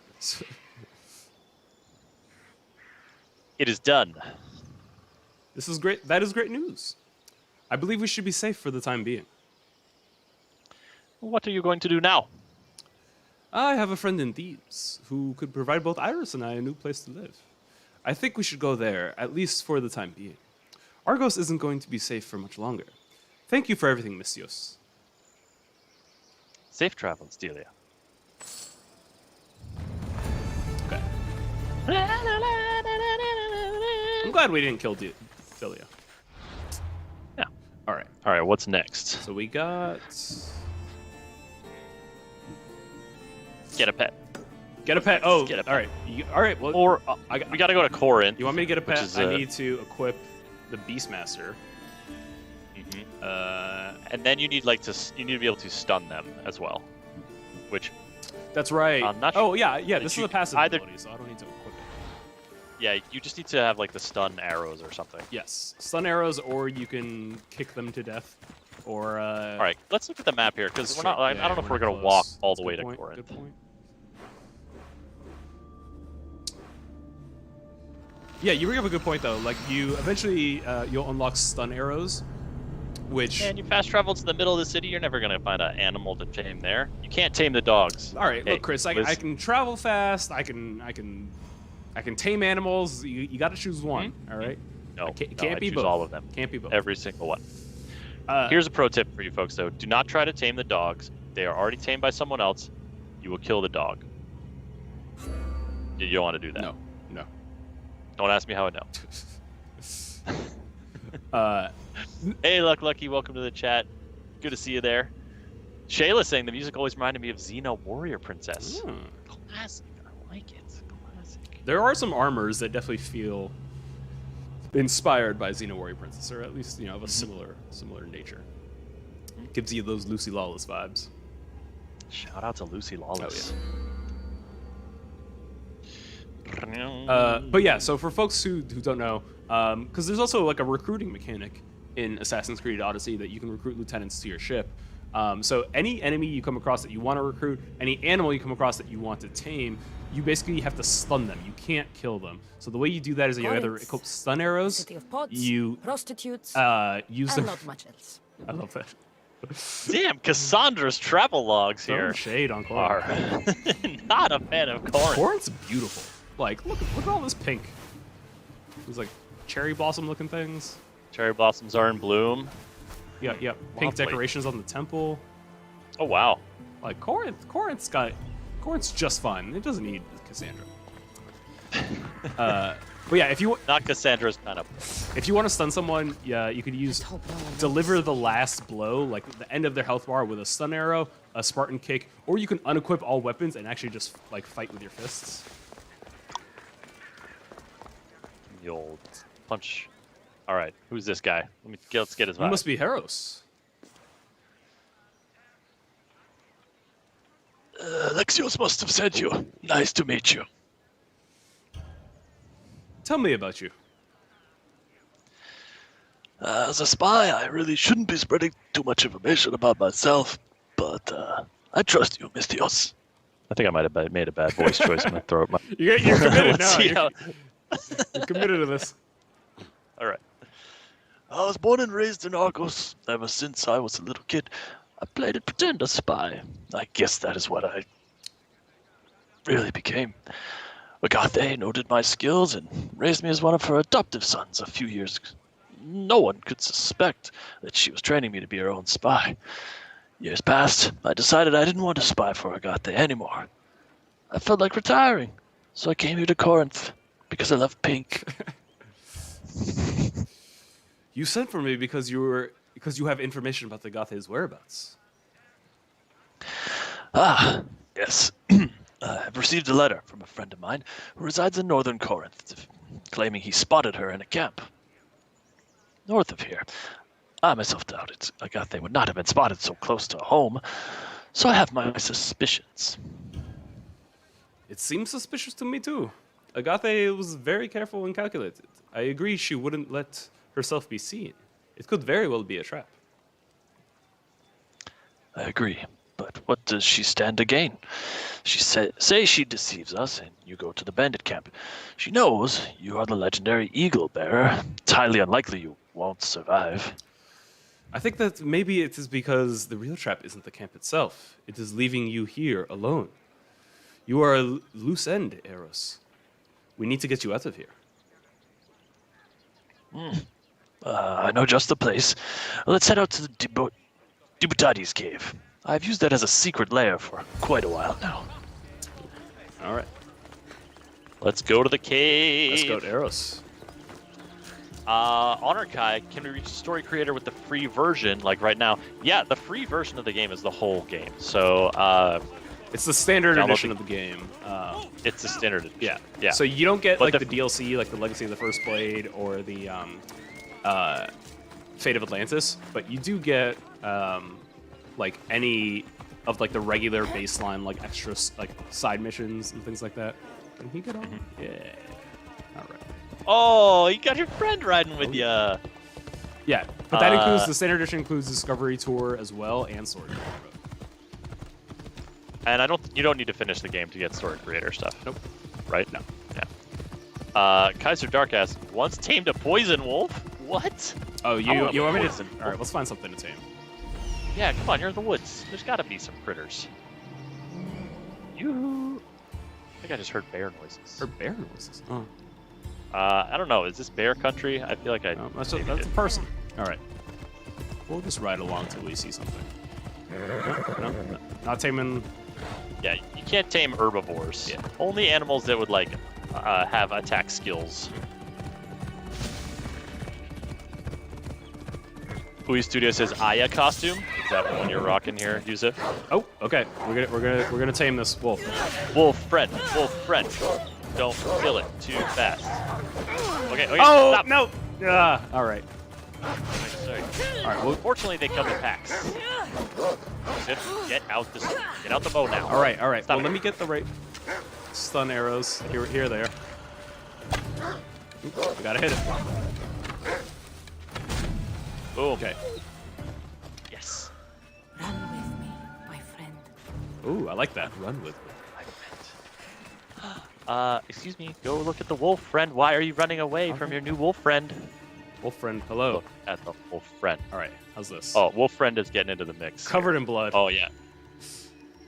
It is done. This is great. That is great news. I believe we should be safe for the time being. What are you going to do now? I have a friend in Thebes who could provide both Iris and I a new place to live. I think we should go there, at least for the time being. Argos isn't going to be safe for much longer. Thank you for everything, Missios. Safe travels, Delia. Okay. I'm glad we didn't kill Delia. Yeah. All right. All right, what's next? So we got... Get a pet. Get a pet. Oh, Get a pet. all right. All right. Well, Or we got to go to Corinth. you want me to get a which pet? is, I need to equip the Beastmaster. And then you need to be able to stun them as well, which That's right. I'm not Oh sure yeah. that This is you a passive either- ability, so I don't need to equip it. yeah, you just need to have like the stun arrows or something. Yes, stun arrows, or you can kick them to death, or. All right, let's look at the map here because we're not. I don't know if we're not gonna walk close. all That's the a way good to point, Corinth. Good point. Yeah, you bring up a good point though. Like you eventually you'll unlock stun arrows, which. And you fast travel to the middle of the city. You're never gonna find an animal to tame there. You can't tame the dogs. All right, Hey, look, Chris. I Liz. can travel fast. I can tame animals. You got to choose one. All right. No, Can't I be choose both. all of them. Can't be both. Every single one. Uh, Here's a pro tip for you folks though: do not try to tame the dogs. They are already tamed by someone else. You will kill the dog. You don't want to do that. No. Don't ask me how I know. Hey, Lucky, welcome to the chat. Good to see you there. Shayla saying the music always reminded me of Xena Warrior Princess. Hmm. Classic. I like it. Classic. There are some armors that definitely feel inspired by Xena Warrior Princess, or at least of a similar nature. Gives you those Lucy Lawless vibes. Shout out to Lucy Lawless. But yeah, so for folks who don't know, because there's also like a recruiting mechanic in Assassin's Creed Odyssey that you can recruit lieutenants to your ship. So any enemy you come across that you want to recruit, any animal you come across that you want to tame, you basically have to stun them. You can't kill them. So the way you do that is you either equip stun arrows, City of pods, you prostitutes, use and them. not much else. I love that. Damn, Cassandra's travel logs Throwing here shade on are Corinth. not a fan of Corinth. Corinth's beautiful. Like, look at all this pink. These like cherry blossom looking things. Cherry blossoms are in bloom. Yeah. Pink Lovely. decorations on the temple. Oh wow. Like Corinth's just fine. It doesn't need Cassandra. But yeah, Not Cassandra's kind of. if you want to stun someone, yeah, you could use Hope no one deliver notices. the last blow, like the end of their health bar with a stun arrow, a Spartan kick, or you can unequip all weapons and actually just like fight with your fists. The old punch. All right, who's this guy? Let's get his You vibe. must be Heros. Alexios must have sent you. Nice to meet you. Tell me about you. As a spy, I really shouldn't be spreading too much information about myself, but I trust you, Mistios. I think I might have made a bad voice choice. I'm gonna throw up my. You're committed Let's now. see You're, how- you're committed to this. All right. I was born and raised in Argos. Ever since I was a little kid, I played at pretend a spy. I guess that is what I really became. Agathe noted my skills and raised me as one of her adoptive sons a few years ago. No one could suspect that she was training me to be her own spy. Years passed, I decided I didn't want to spy for Agathe anymore. I felt like retiring, so I came here to Corinth, because I love pink. You sent for me because you have information about the Agathe's whereabouts. Ah, yes. I've received a letter from a friend of mine who resides in northern Corinth, claiming he spotted her in a camp north of here. I myself doubt it. Agathe would not have been spotted so close to home, so I have my suspicions. It seems suspicious to me too. Agathe was very careful and calculated. I agree she wouldn't let herself be seen. It could very well be a trap. I agree, but what does she stand to gain? She say she deceives us, and you go to the bandit camp. She knows you are the legendary eagle bearer. It's highly unlikely you won't survive. I think that maybe it is because the real trap isn't the camp itself. It is leaving you here alone. You are a loose end, Eros. We need to get you out of here. I know just the place. Let's head out to the Dibutades cave. I've used that as a secret lair for quite a while now. All right, Let's go to the cave. let's go to Eros. Honor Kai, can we reach the story creator with the free version, like right now? Yeah, the free version of the game is the whole game. So, It's the standard Download edition the- of the game. it's the standard edition. Yeah, Yeah. So you don't get But like the- the DLC, like the Legacy of the First Blade or the Fate of Atlantis, but you do get like any of like the regular baseline, like extra like side missions and things like that. Can he get on? Mm-hmm. Yeah. All right. Oh, you got your friend riding with you. Yeah, but that includes Uh, the standard edition includes Discovery Tour as well and Sword. And you don't need to finish the game to get story creator stuff. Nope. Right? No. Yeah. Kaiser Dark asks, once tamed a poison wolf? What? Oh, I you want want me to? poison. All right, let's find something to tame. Yeah, come on, you're in the woods. There's gotta be some critters. You. I think I just heard bear noises. Or bear noises. Oh, I don't know. Is this bear country? I feel like I. no, that's maybe a did. person. All right. We'll just ride along till we see something. No, not taming. Yeah, you can't tame herbivores. Yeah. Only animals that would like have attack skills. Fui Studio says Aya costume. Is that one you're rocking here, Yusuf? Oh, okay. We're gonna tame this wolf. Wolf friend. Wolf friend. Don't kill it too fast. Okay, Oh, stop. no! All right. Sorry. All right, well, Fortunately, they come in packs. Just get out the bow now. all right, all right. Stop Well, it. let me get the right stun arrows. Here they are. Oop, we gotta hit it. Boom. Okay. Yes. Run with me, my friend. Ooh, I like that. Run with me. Excuse me. Go look at the wolf friend. Why are you running away from your new wolf friend? Wolf friend, hello. Look at the wolf friend. All right, how's this? Oh, wolf friend is getting into the mix. Covered in blood. Oh yeah.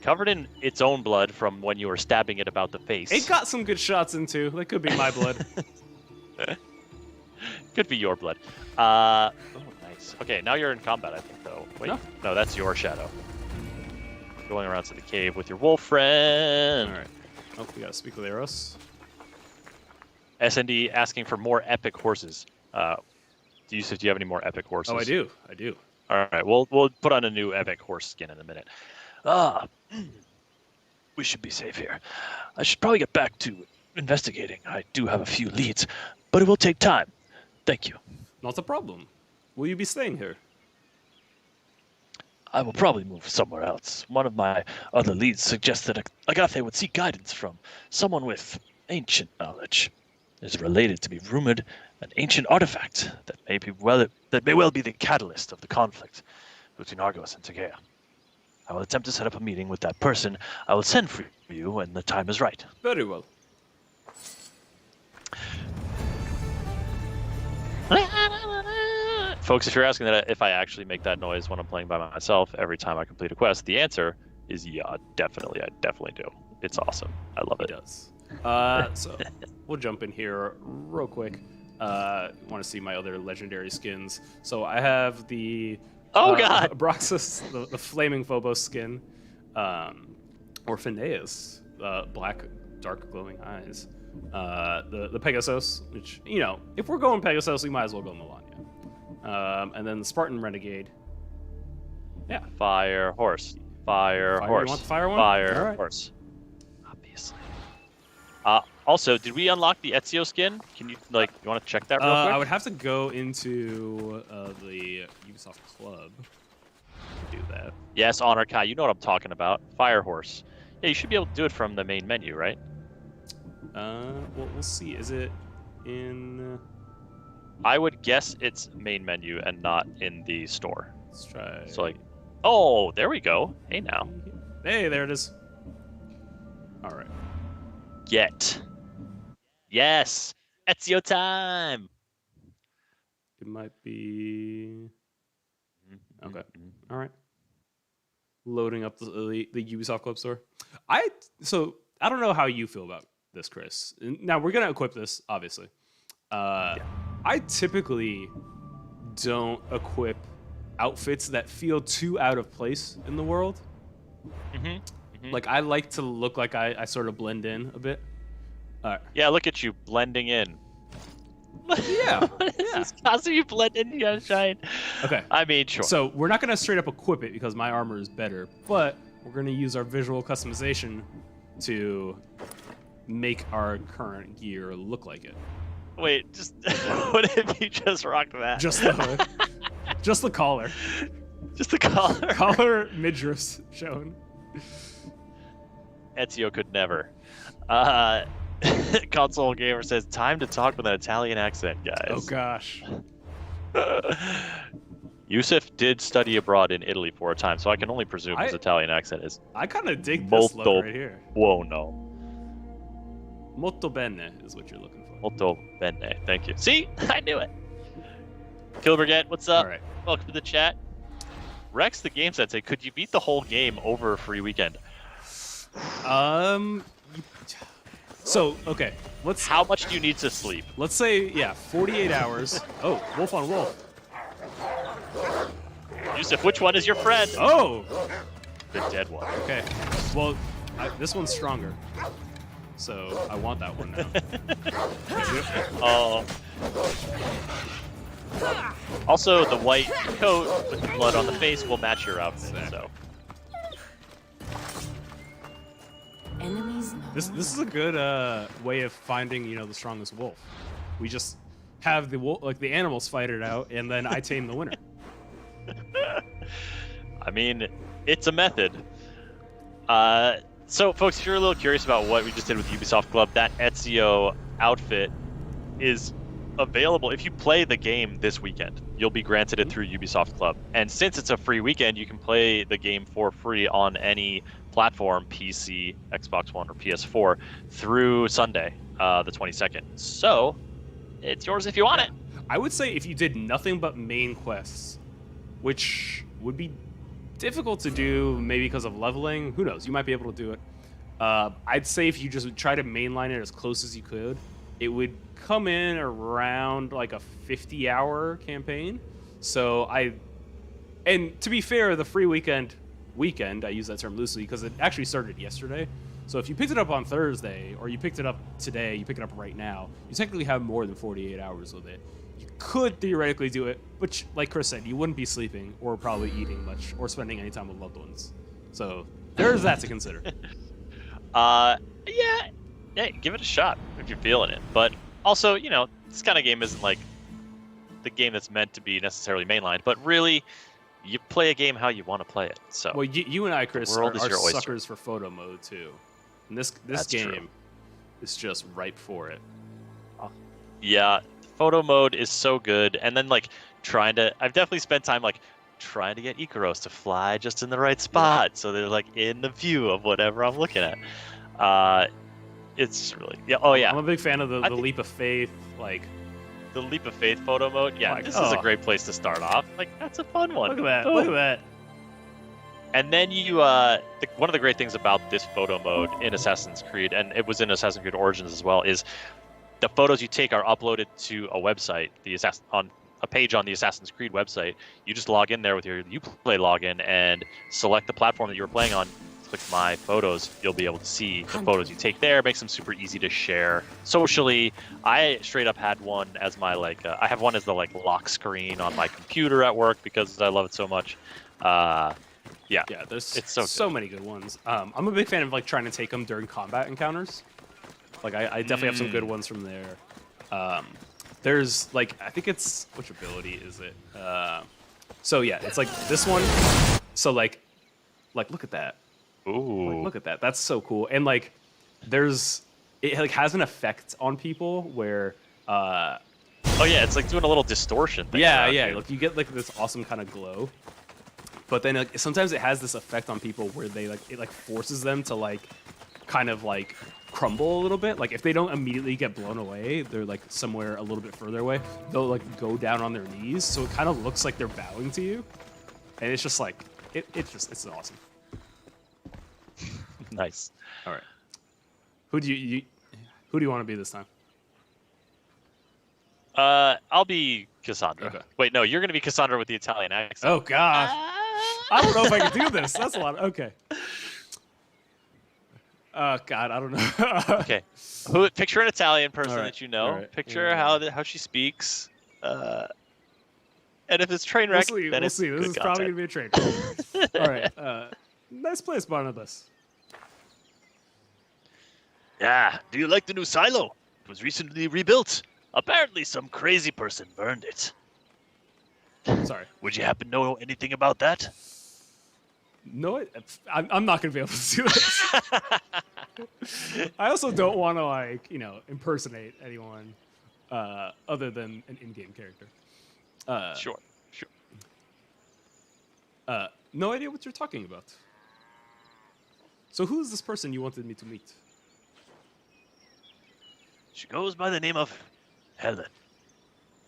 Covered in its own blood from when you were stabbing it about the face. It got some good shots in too. That could be my blood. Could be your blood. Oh, nice. Okay, now you're in combat, I think, though. Wait, no, that's your shadow. Going around to the cave with your wolf friend. All right. Oh, we gotta speak with Eros. SND asking for more epic horses. Do you have any more epic horses? Oh, I do. I do. All right, we'll put on a new epic horse skin in a minute. We should be safe here. I should probably get back to investigating. I do have a few leads, but it will take time. Thank you. Not a problem. Will you be staying here? I will probably move somewhere else. One of my other leads suggested Agathe would seek guidance from someone with ancient knowledge. It is related to be rumored an ancient artifact that may well be the catalyst of the conflict between Argos and Tegea. I will attempt to set up a meeting with that person. I will send for you when the time is right. Very well. Folks, if you're asking that if I actually make that noise when I'm playing by myself every time I complete a quest, the answer is yeah, definitely. I definitely do. It's awesome. I love It it. does. So we'll jump in here real quick. Want to see my other legendary skins? So I have the God! Broxus, the flaming Phobos skin, or Phineas, black, dark, glowing eyes. The Pegasus, which if we're going Pegasus, we might as well go Melania. And then the Spartan Renegade. Yeah. Fire horse. Fire Fire, horse. you want the fire one? Fire All right. horse. Obviously. Also, did we unlock the Ezio skin? Can you you want to check that real quick? I would have to go into the Ubisoft Club to do that. Yes, Honor Kai, you know what I'm talking about. Fire horse. Yeah, you should be able to do it from the main menu, right? Well, we'll see. Is it in? I would guess it's main menu and not in the store. Let's try. So oh, there we go. Hey now. Hey, there it is. All right. Get. Yes. Ezio time. It might be. Okay. All right. Loading up the Ubisoft Club store. I don't know how you feel about this, Chris. Now we're gonna equip this, obviously. I typically don't equip outfits that feel too out of place in the world. Like I like to look like I sort of blend in a bit. Yeah, look at you blending in. Yeah. This costume you blend in, you gotta shine. Okay. I mean, sure. So we're not gonna straight up equip it because my armor is better, but we're gonna use our visual customization to make our current gear look like it. Wait, just what if you just rocked that? Just the hood. Just the collar. Just the collar. Collar midriffs shown. Ezio could never. Console Gamer says, time to talk with an Italian accent, guys. Oh gosh. Yusuf did study abroad in Italy for a time, so I can only presume his Italian accent is I kind of dig this look molto right here. buono. Molto bene is what you're looking for. Molto bene. Thank you. See? I knew it. Kilberget, what's up? All right. Welcome to the chat. Rex the Game Sensei, could you beat the whole game over a free weekend? So okay, How much do you need to sleep? let's say 48 hours. Oh, wolf on wolf. Yusuf, which one is your friend? Oh, The dead one. okay. Well, this one's stronger, so I want that one now. Oh. Also, the white coat with the blood on the face will match your outfit. So Enemies is no This is a good way of finding, you know, the strongest wolf. We just have the wolf, like the animals fight it out, and then I tame the winner. I mean, it's a method. So, folks, if you're a little curious about what we just did with Ubisoft Club, that Ezio outfit is available. If you play the game this weekend, you'll be granted it through Ubisoft Club. And since it's a free weekend, you can play the game for free on any platform, PC, Xbox One, or PS4, through Sunday, the 22nd. So, it's yours if you want it. I would say if you did nothing but main quests, which would be difficult to do maybe because of leveling. Who knows? You might be able to do it. I'd say if you just try to mainline it as close as you could, it would come in around like a 50-hour campaign. So and to be fair, the free weekend, I use that term loosely because it actually started yesterday. So if you picked it up on Thursday or you picked it up today, you pick it up right now, you technically have more than 48 hours with it. You could theoretically do it, but like Chris said, you wouldn't be sleeping or probably eating much or spending any time with loved ones. So there's that to consider. Yeah, give it a shot if you're feeling it. But also, you know, this kind of game isn't like the game that's meant to be necessarily mainlined, but really, you play a game how you want to play it. So, well, you and I, Chris, world are is your oyster. suckers for photo mode too, and this That's game true. is just ripe for it. Yeah, photo mode is so good. And then like I've definitely spent time like trying to get Icaros to fly just in the right spot, so they're like in the view of whatever I'm looking at. It's really I'm a big fan of the think- leap of faith, like. The leap of faith photo mode. Yeah, Like, this is a great place to start off. Like that's a fun one. Look at that! Oh. Look at that! And then one of the great things about this photo mode in Assassin's Creed, and it was in Assassin's Creed Origins as well, is the photos you take are uploaded to a website, on a page on the Assassin's Creed website. You just log in there with your Uplay login and select the platform that you're playing on. Click My Photos. You'll be able to see the photos you take there. Makes them super easy to share socially. I straight up had one as my I have one as the lock screen on my computer at work because I love it so much. Yeah, There's it's so many good ones. I'm a big fan of like trying to take them during combat encounters. Like I definitely have some good ones from there. There's like I think it's which ability is it? So yeah, it's like this one. So like look at that. Ooh. Like, look at that. That's so cool. And like it like has an effect on people where Oh yeah, it's like doing a little distortion thing. yeah, around yeah. you. Like you get like this awesome kind of glow. But then like, sometimes it has this effect on people where it forces them to like kind of like crumble a little bit. Like if they don't immediately get blown away, they're like somewhere a little bit further away. They'll like go down on their knees, so it kind of looks like they're bowing to you. And it's just like it's awesome. Nice. All right. Who do you want to be this time? I'll be Cassandra. Okay. Wait, no, you're gonna be Cassandra with the Italian accent. Oh gosh. I don't know if I can do this. That's a lot. Okay. God, I don't know. Okay. Picture an Italian person All right, that you know. all right, Picture yeah. how she speaks. And if it's train We'll wreck, see. then We'll it's see. This good is probably content. gonna be a train. All right. Nice place, Barnabas. Yeah, do you like the new silo? It was recently rebuilt. Apparently some crazy person burned it. Sorry. Would you happen to know anything about that? No, I'm not gonna be able to do this. I also don't want to impersonate anyone other than an in-game character. Sure. No idea what you're talking about. So who is this person you wanted me to meet? She goes by the name of Helen.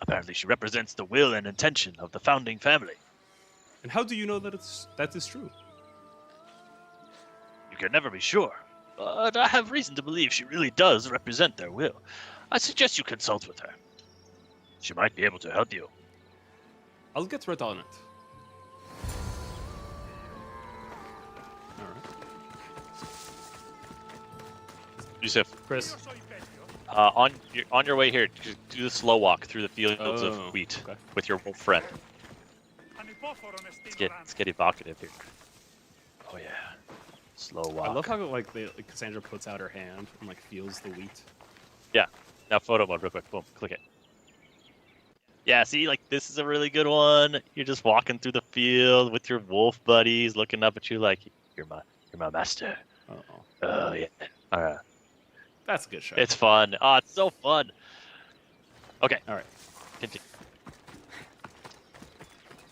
Apparently she represents the will and intention of the founding family. And how do you know that that is true? You can never be sure, but I have reason to believe she really does represent their will. I suggest you consult with her. She might be able to help you. I'll get right on it. All right. Yusuf, Chris. on your way here, just do the slow walk through the fields Oh, of wheat okay. with your wolf friend. Let's get evocative here. Oh yeah. Slow I walk. love how like Cassandra puts out her hand and like feels the wheat. Yeah. Now photo mode real quick. Boom. Click it. Yeah, see, like this is a really good one. You're just walking through the field with your wolf buddies, looking up at you like you're my master. Uh-oh. Oh yeah. All right. That's a good shot. It's fun. Oh, it's so fun. Okay. All right. Continue.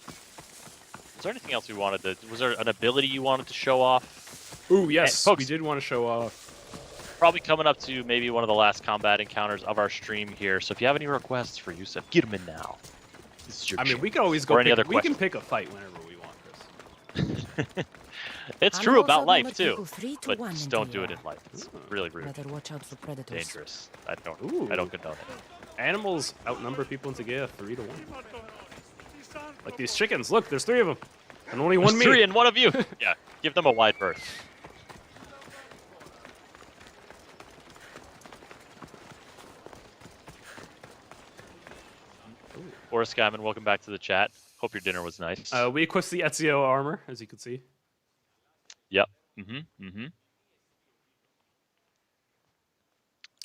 Was there anything else we wanted to? Was there an ability you wanted to show off? Ooh, yes, folks. we did want to show off. Probably coming up to maybe one of the last combat encounters of our stream here. So if you have any requests for Yusuf, get them in now. This is your I mean, chance. we can always go. Or any other we can questions. pick a fight whenever we want, Chris. It's true Animals about are life numbered too, equal 3 to but 1 just until don't do you it in are. life. It's really rude, Better watch out for predators. dangerous. I don't Ooh. condone it. Animals outnumber people in Tegea 3 to 1. Like these chickens. Look, there's 3 of them, and only one There's me. 3 and 1 of you. Yeah, give them a wide berth. Boris Skyman, welcome back to the chat. Hope your dinner was nice. We equipped the Ezio armor, as you can see. Yep. Mm-hmm.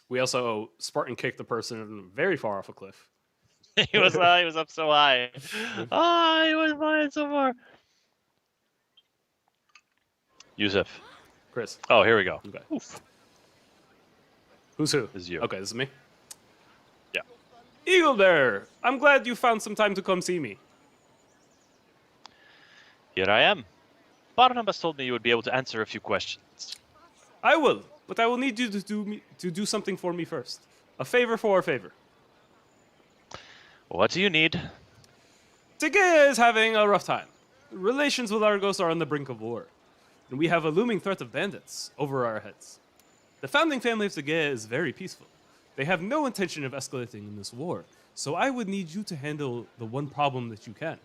We also Spartan kicked the person very far off a cliff. He was up so high. Oh, he was flying so far. Yusuf. Chris. Oh, here we go. Okay. Oof. Who's who? This is you. Okay, this is me. Yeah. Eagle Bear, I'm glad you found some time to come see me. Here I am. Barnabas told me you would be able to answer a few questions. I will, but I will need you to do something for me first. A favor for a favor. What do you need? Tegea is having a rough time. Relations with Argos are on the brink of war, and we have a looming threat of bandits over our heads. The founding family of Tegea is very peaceful. They have no intention of escalating in this war, so I would need you to handle the one problem that you can.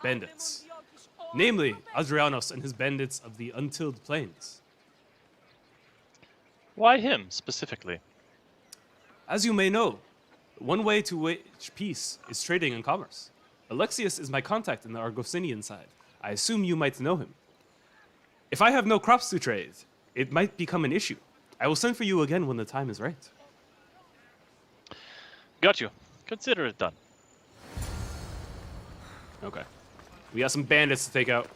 Bandits. Namely, Adrianos and his bandits of the Untilled Plains. Why him, specifically? As you may know, one way to wage peace is trading and commerce. Alexius is my contact in the Argosinian side. I assume you might know him. If I have no crops to trade, it might become an issue. I will send for you again when the time is right. Got you. Consider it done. Okay. We got some bandits to take out.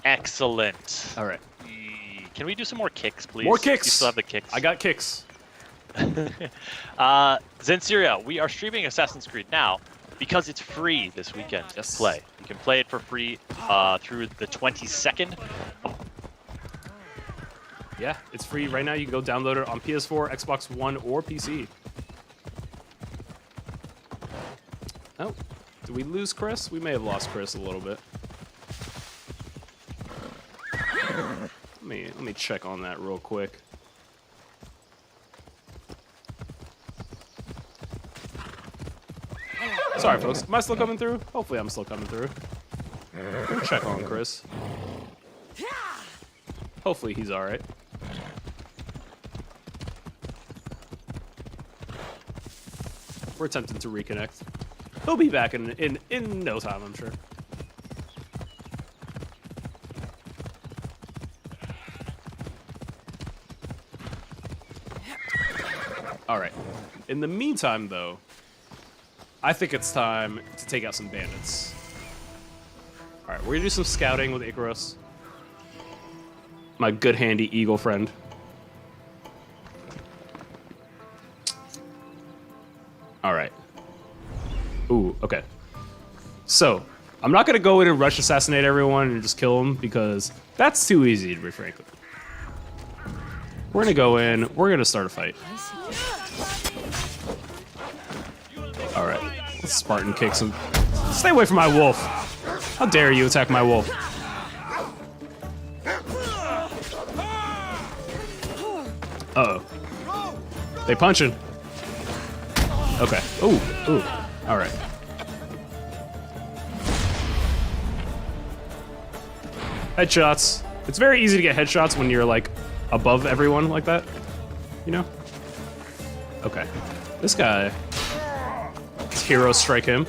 Excellent. All right. Can we do some more kicks, please? More kicks! You still have the kicks. I got kicks. Zensyria, we are streaming Assassin's Creed now because it's free this weekend Yes. to play. You can play it for free through the 22nd. Yeah, it's free right now. You can go download it on PS4, Xbox One, or PC. Oh, did we lose Chris? We may have lost Chris a little bit. Let me check on that real quick. Sorry, folks. Am I still coming through? Hopefully, I'm still coming through. We'll check on Chris. Hopefully, he's all right. We're attempting to reconnect. He'll be back in no time, I'm sure. All right. In the meantime, though, I think it's time to take out some bandits. All right, we're gonna do some scouting with Icarus. My good handy eagle friend. All right. Ooh, okay. So, I'm not gonna go in and rush assassinate everyone and just kill them because that's too easy, to be frank. We're gonna go in, we're gonna start a fight. All right, let's Spartan kick some. Stay away from my wolf. How dare you attack my wolf? Uh-oh. They punching. Okay. Ooh. All right. Headshots. It's very easy to get headshots when you're like above everyone like that. You know? Okay. This guy. Let's hero strike him.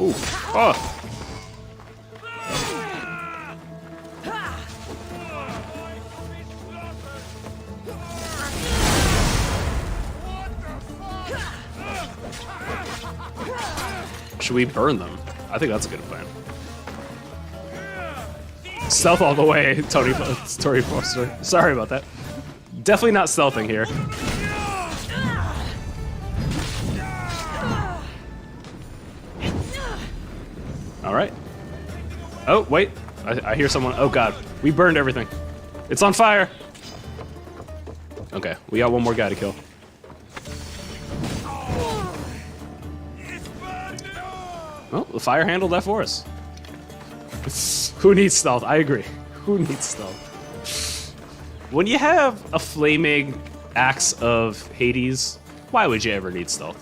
Ooh. Oh. Should we burn them? I think that's a good plan. Stealth all the way, Tony Foster. Sorry about that. Definitely not stealthing here. All right. Oh, wait. I hear someone. Oh, God. We burned everything. It's on fire. Okay, we got one more guy to kill. Well, the fire handled that for us. Who needs stealth? I agree. Who needs stealth? When you have a flaming axe of Hades, why would you ever need stealth?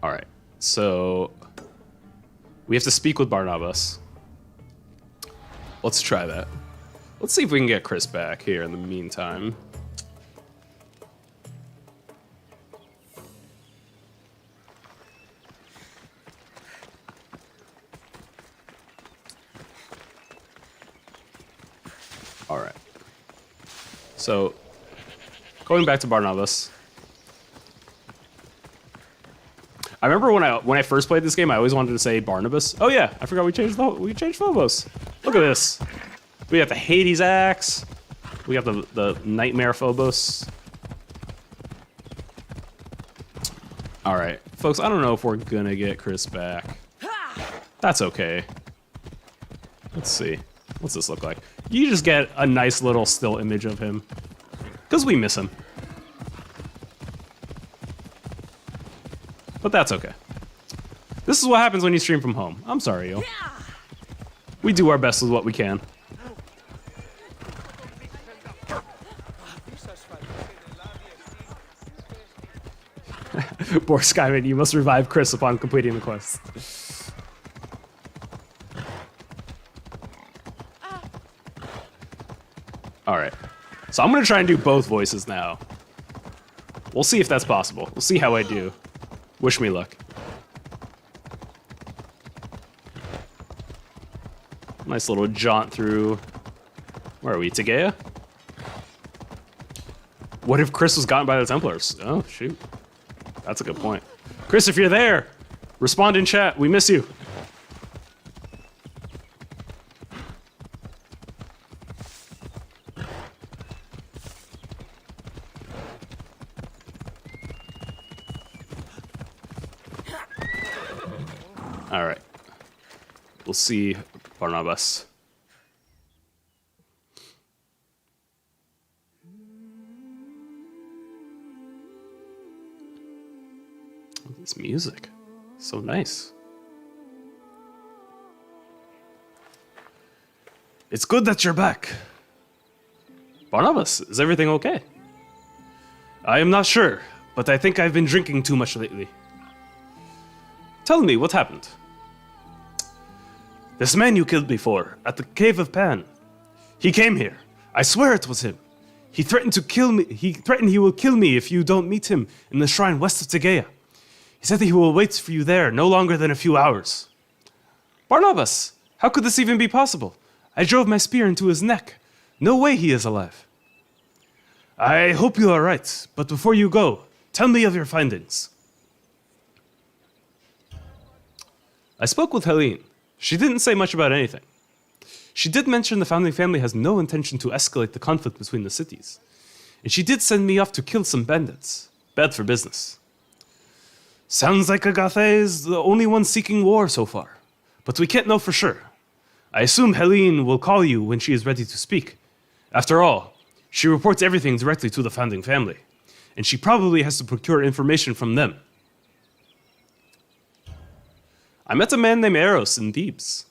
All right, so we have to speak with Barnabas. Let's try that. Let's see if we can get Chris back here in the meantime. All right. So, going back to Barnabas. I remember when I first played this game, I always wanted to say Barnabas. Oh yeah, I forgot we changed Phobos. Look at this. We got the Hades axe. We got the Nightmare Phobos. All right, folks. I don't know if we're gonna get Chris back. That's okay. Let's see. What's this look like? You just get a nice little still image of him. Because we miss him. But that's okay. This is what happens when you stream from home. I'm sorry, yo. We do our best with what we can. Poor Skyman, you must revive Chris upon completing the quest. Alright. So I'm gonna try and do both voices now. We'll see if that's possible. We'll see how I do. Wish me luck. Nice little jaunt through... Where are we? Tegea? What if Chris was gotten by the Templars? Oh, shoot. That's a good point. Chris, if you're there, respond in chat. We miss you. All right. We'll see Barnabas. This music, so nice. It's good that you're back. Barnabas, is everything okay? I am not sure, but I think I've been drinking too much lately. Tell me what happened. This man you killed before, at the Cave of Pan. He came here. I swear it was him. He threatened to kill me. He threatened he will kill me if you don't meet him in the shrine west of Tegea. He said that he will wait for you there no longer than a few hours. Barnabas, how could this even be possible? I drove my spear into his neck. No way he is alive. I hope you are right, but before you go, tell me of your findings. I spoke with Helene. She didn't say much about anything. She did mention the founding family has no intention to escalate the conflict between the cities. And she did send me off to kill some bandits. Bad for business. Sounds like Agatha is the only one seeking war so far. But we can't know for sure. I assume Helene will call you when she is ready to speak. After all, she reports everything directly to the founding family. And she probably has to procure information from them. I met a man named Eros in Thebes.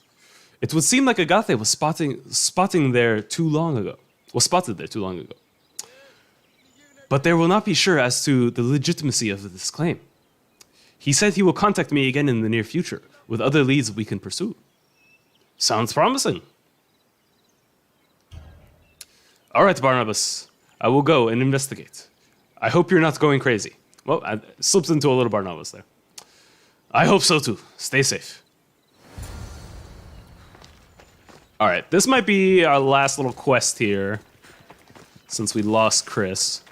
It would seem like Agatha was spotted there too long ago. But they will not be sure as to the legitimacy of this claim. He said he will contact me again in the near future with other leads we can pursue. Sounds promising. All right, Barnabas. I will go and investigate. I hope you're not going crazy. Well, I slipped into a little Barnabas there. I hope so too. Stay safe. All right, this might be our last little quest here, since we lost Chris.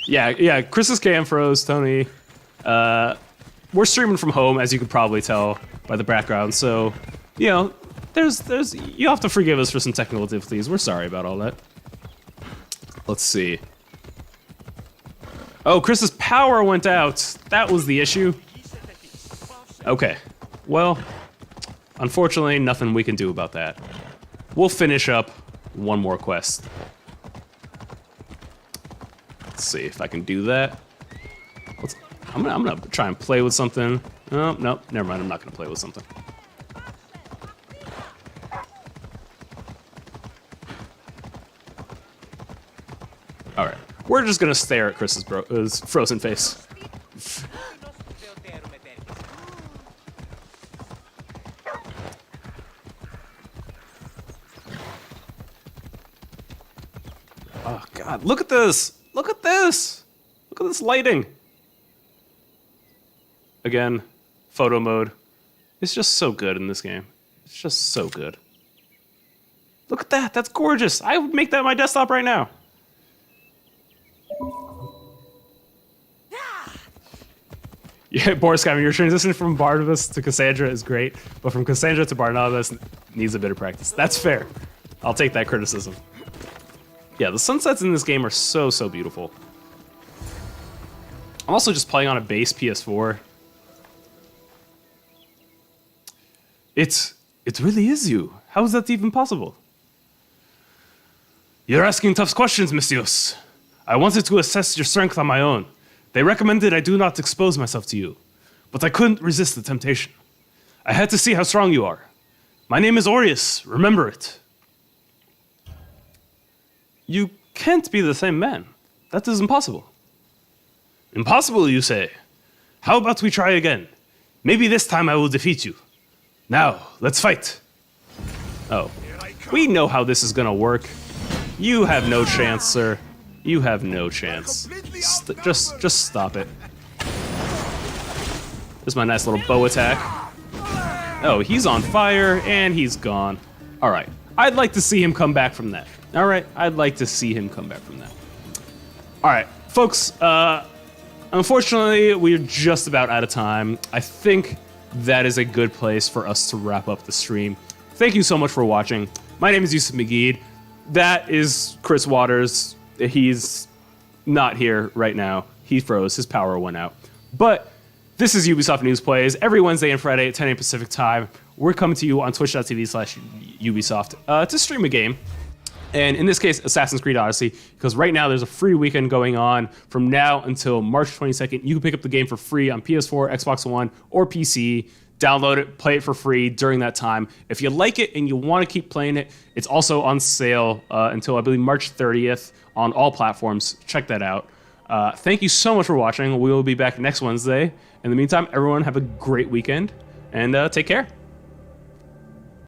Yeah, Chris's cam froze, Tony. We're streaming from home, as you can probably tell by the background, so, you know, you have to forgive us for some technical difficulties. We're sorry about all that. Let's see. Oh, Chris's power went out. That was the issue. Okay, well, unfortunately, nothing we can do about that. We'll finish up one more quest. Let's see if I can do that. I'm gonna try and play with something. Oh, no, never mind. I'm not gonna play with something. All right, we're just gonna stare at Chris's his frozen face. Oh God, look at this! Look at this! Look at this lighting! Again, photo mode. It's just so good in this game. It's just so good. Look at that, that's gorgeous! I would make that my desktop right now. Yeah, Boris Gavin, your transition from Barnabas to Cassandra is great, but from Cassandra to Barnabas needs a bit of practice. That's fair. I'll take that criticism. Yeah, the sunsets in this game are so, so beautiful. I'm also just playing on a base PS4. It really is you. How is that even possible? You're asking tough questions, messieurs. I wanted to assess your strength on my own. They recommended I do not expose myself to you, but I couldn't resist the temptation. I had to see how strong you are. My name is Aureus, remember it. You can't be the same man. That is impossible. Impossible, you say? How about we try again? Maybe this time I will defeat you. Now, let's fight. Oh, we know how this is gonna work. You have no chance, sir. You have no chance. Just stop it. This is my nice little bow attack. Oh, he's on fire, and he's gone. All right, I'd like to see him come back from that. All right, I'd like to see him come back from that. All right, folks, unfortunately, we're just about out of time. I think that is a good place for us to wrap up the stream. Thank you so much for watching. My name is Yusuf McGeed. That is Chris Waters. He's not here right now. He froze. His power went out. But this is Ubisoft News Plays every Wednesday and Friday at 10 a.m. Pacific time. We're coming to you on twitch.tv/Ubisoft to stream a game. And in this case, Assassin's Creed Odyssey, because right now there's a free weekend going on from now until March 22nd. You can pick up the game for free on PS4, Xbox One, or PC. Download it, play it for free during that time. If you like it and you want to keep playing it, it's also on sale until, I believe, March 30th on all platforms. Check that out. Thank you so much for watching. We will be back next Wednesday. In the meantime, everyone have a great weekend, and take care.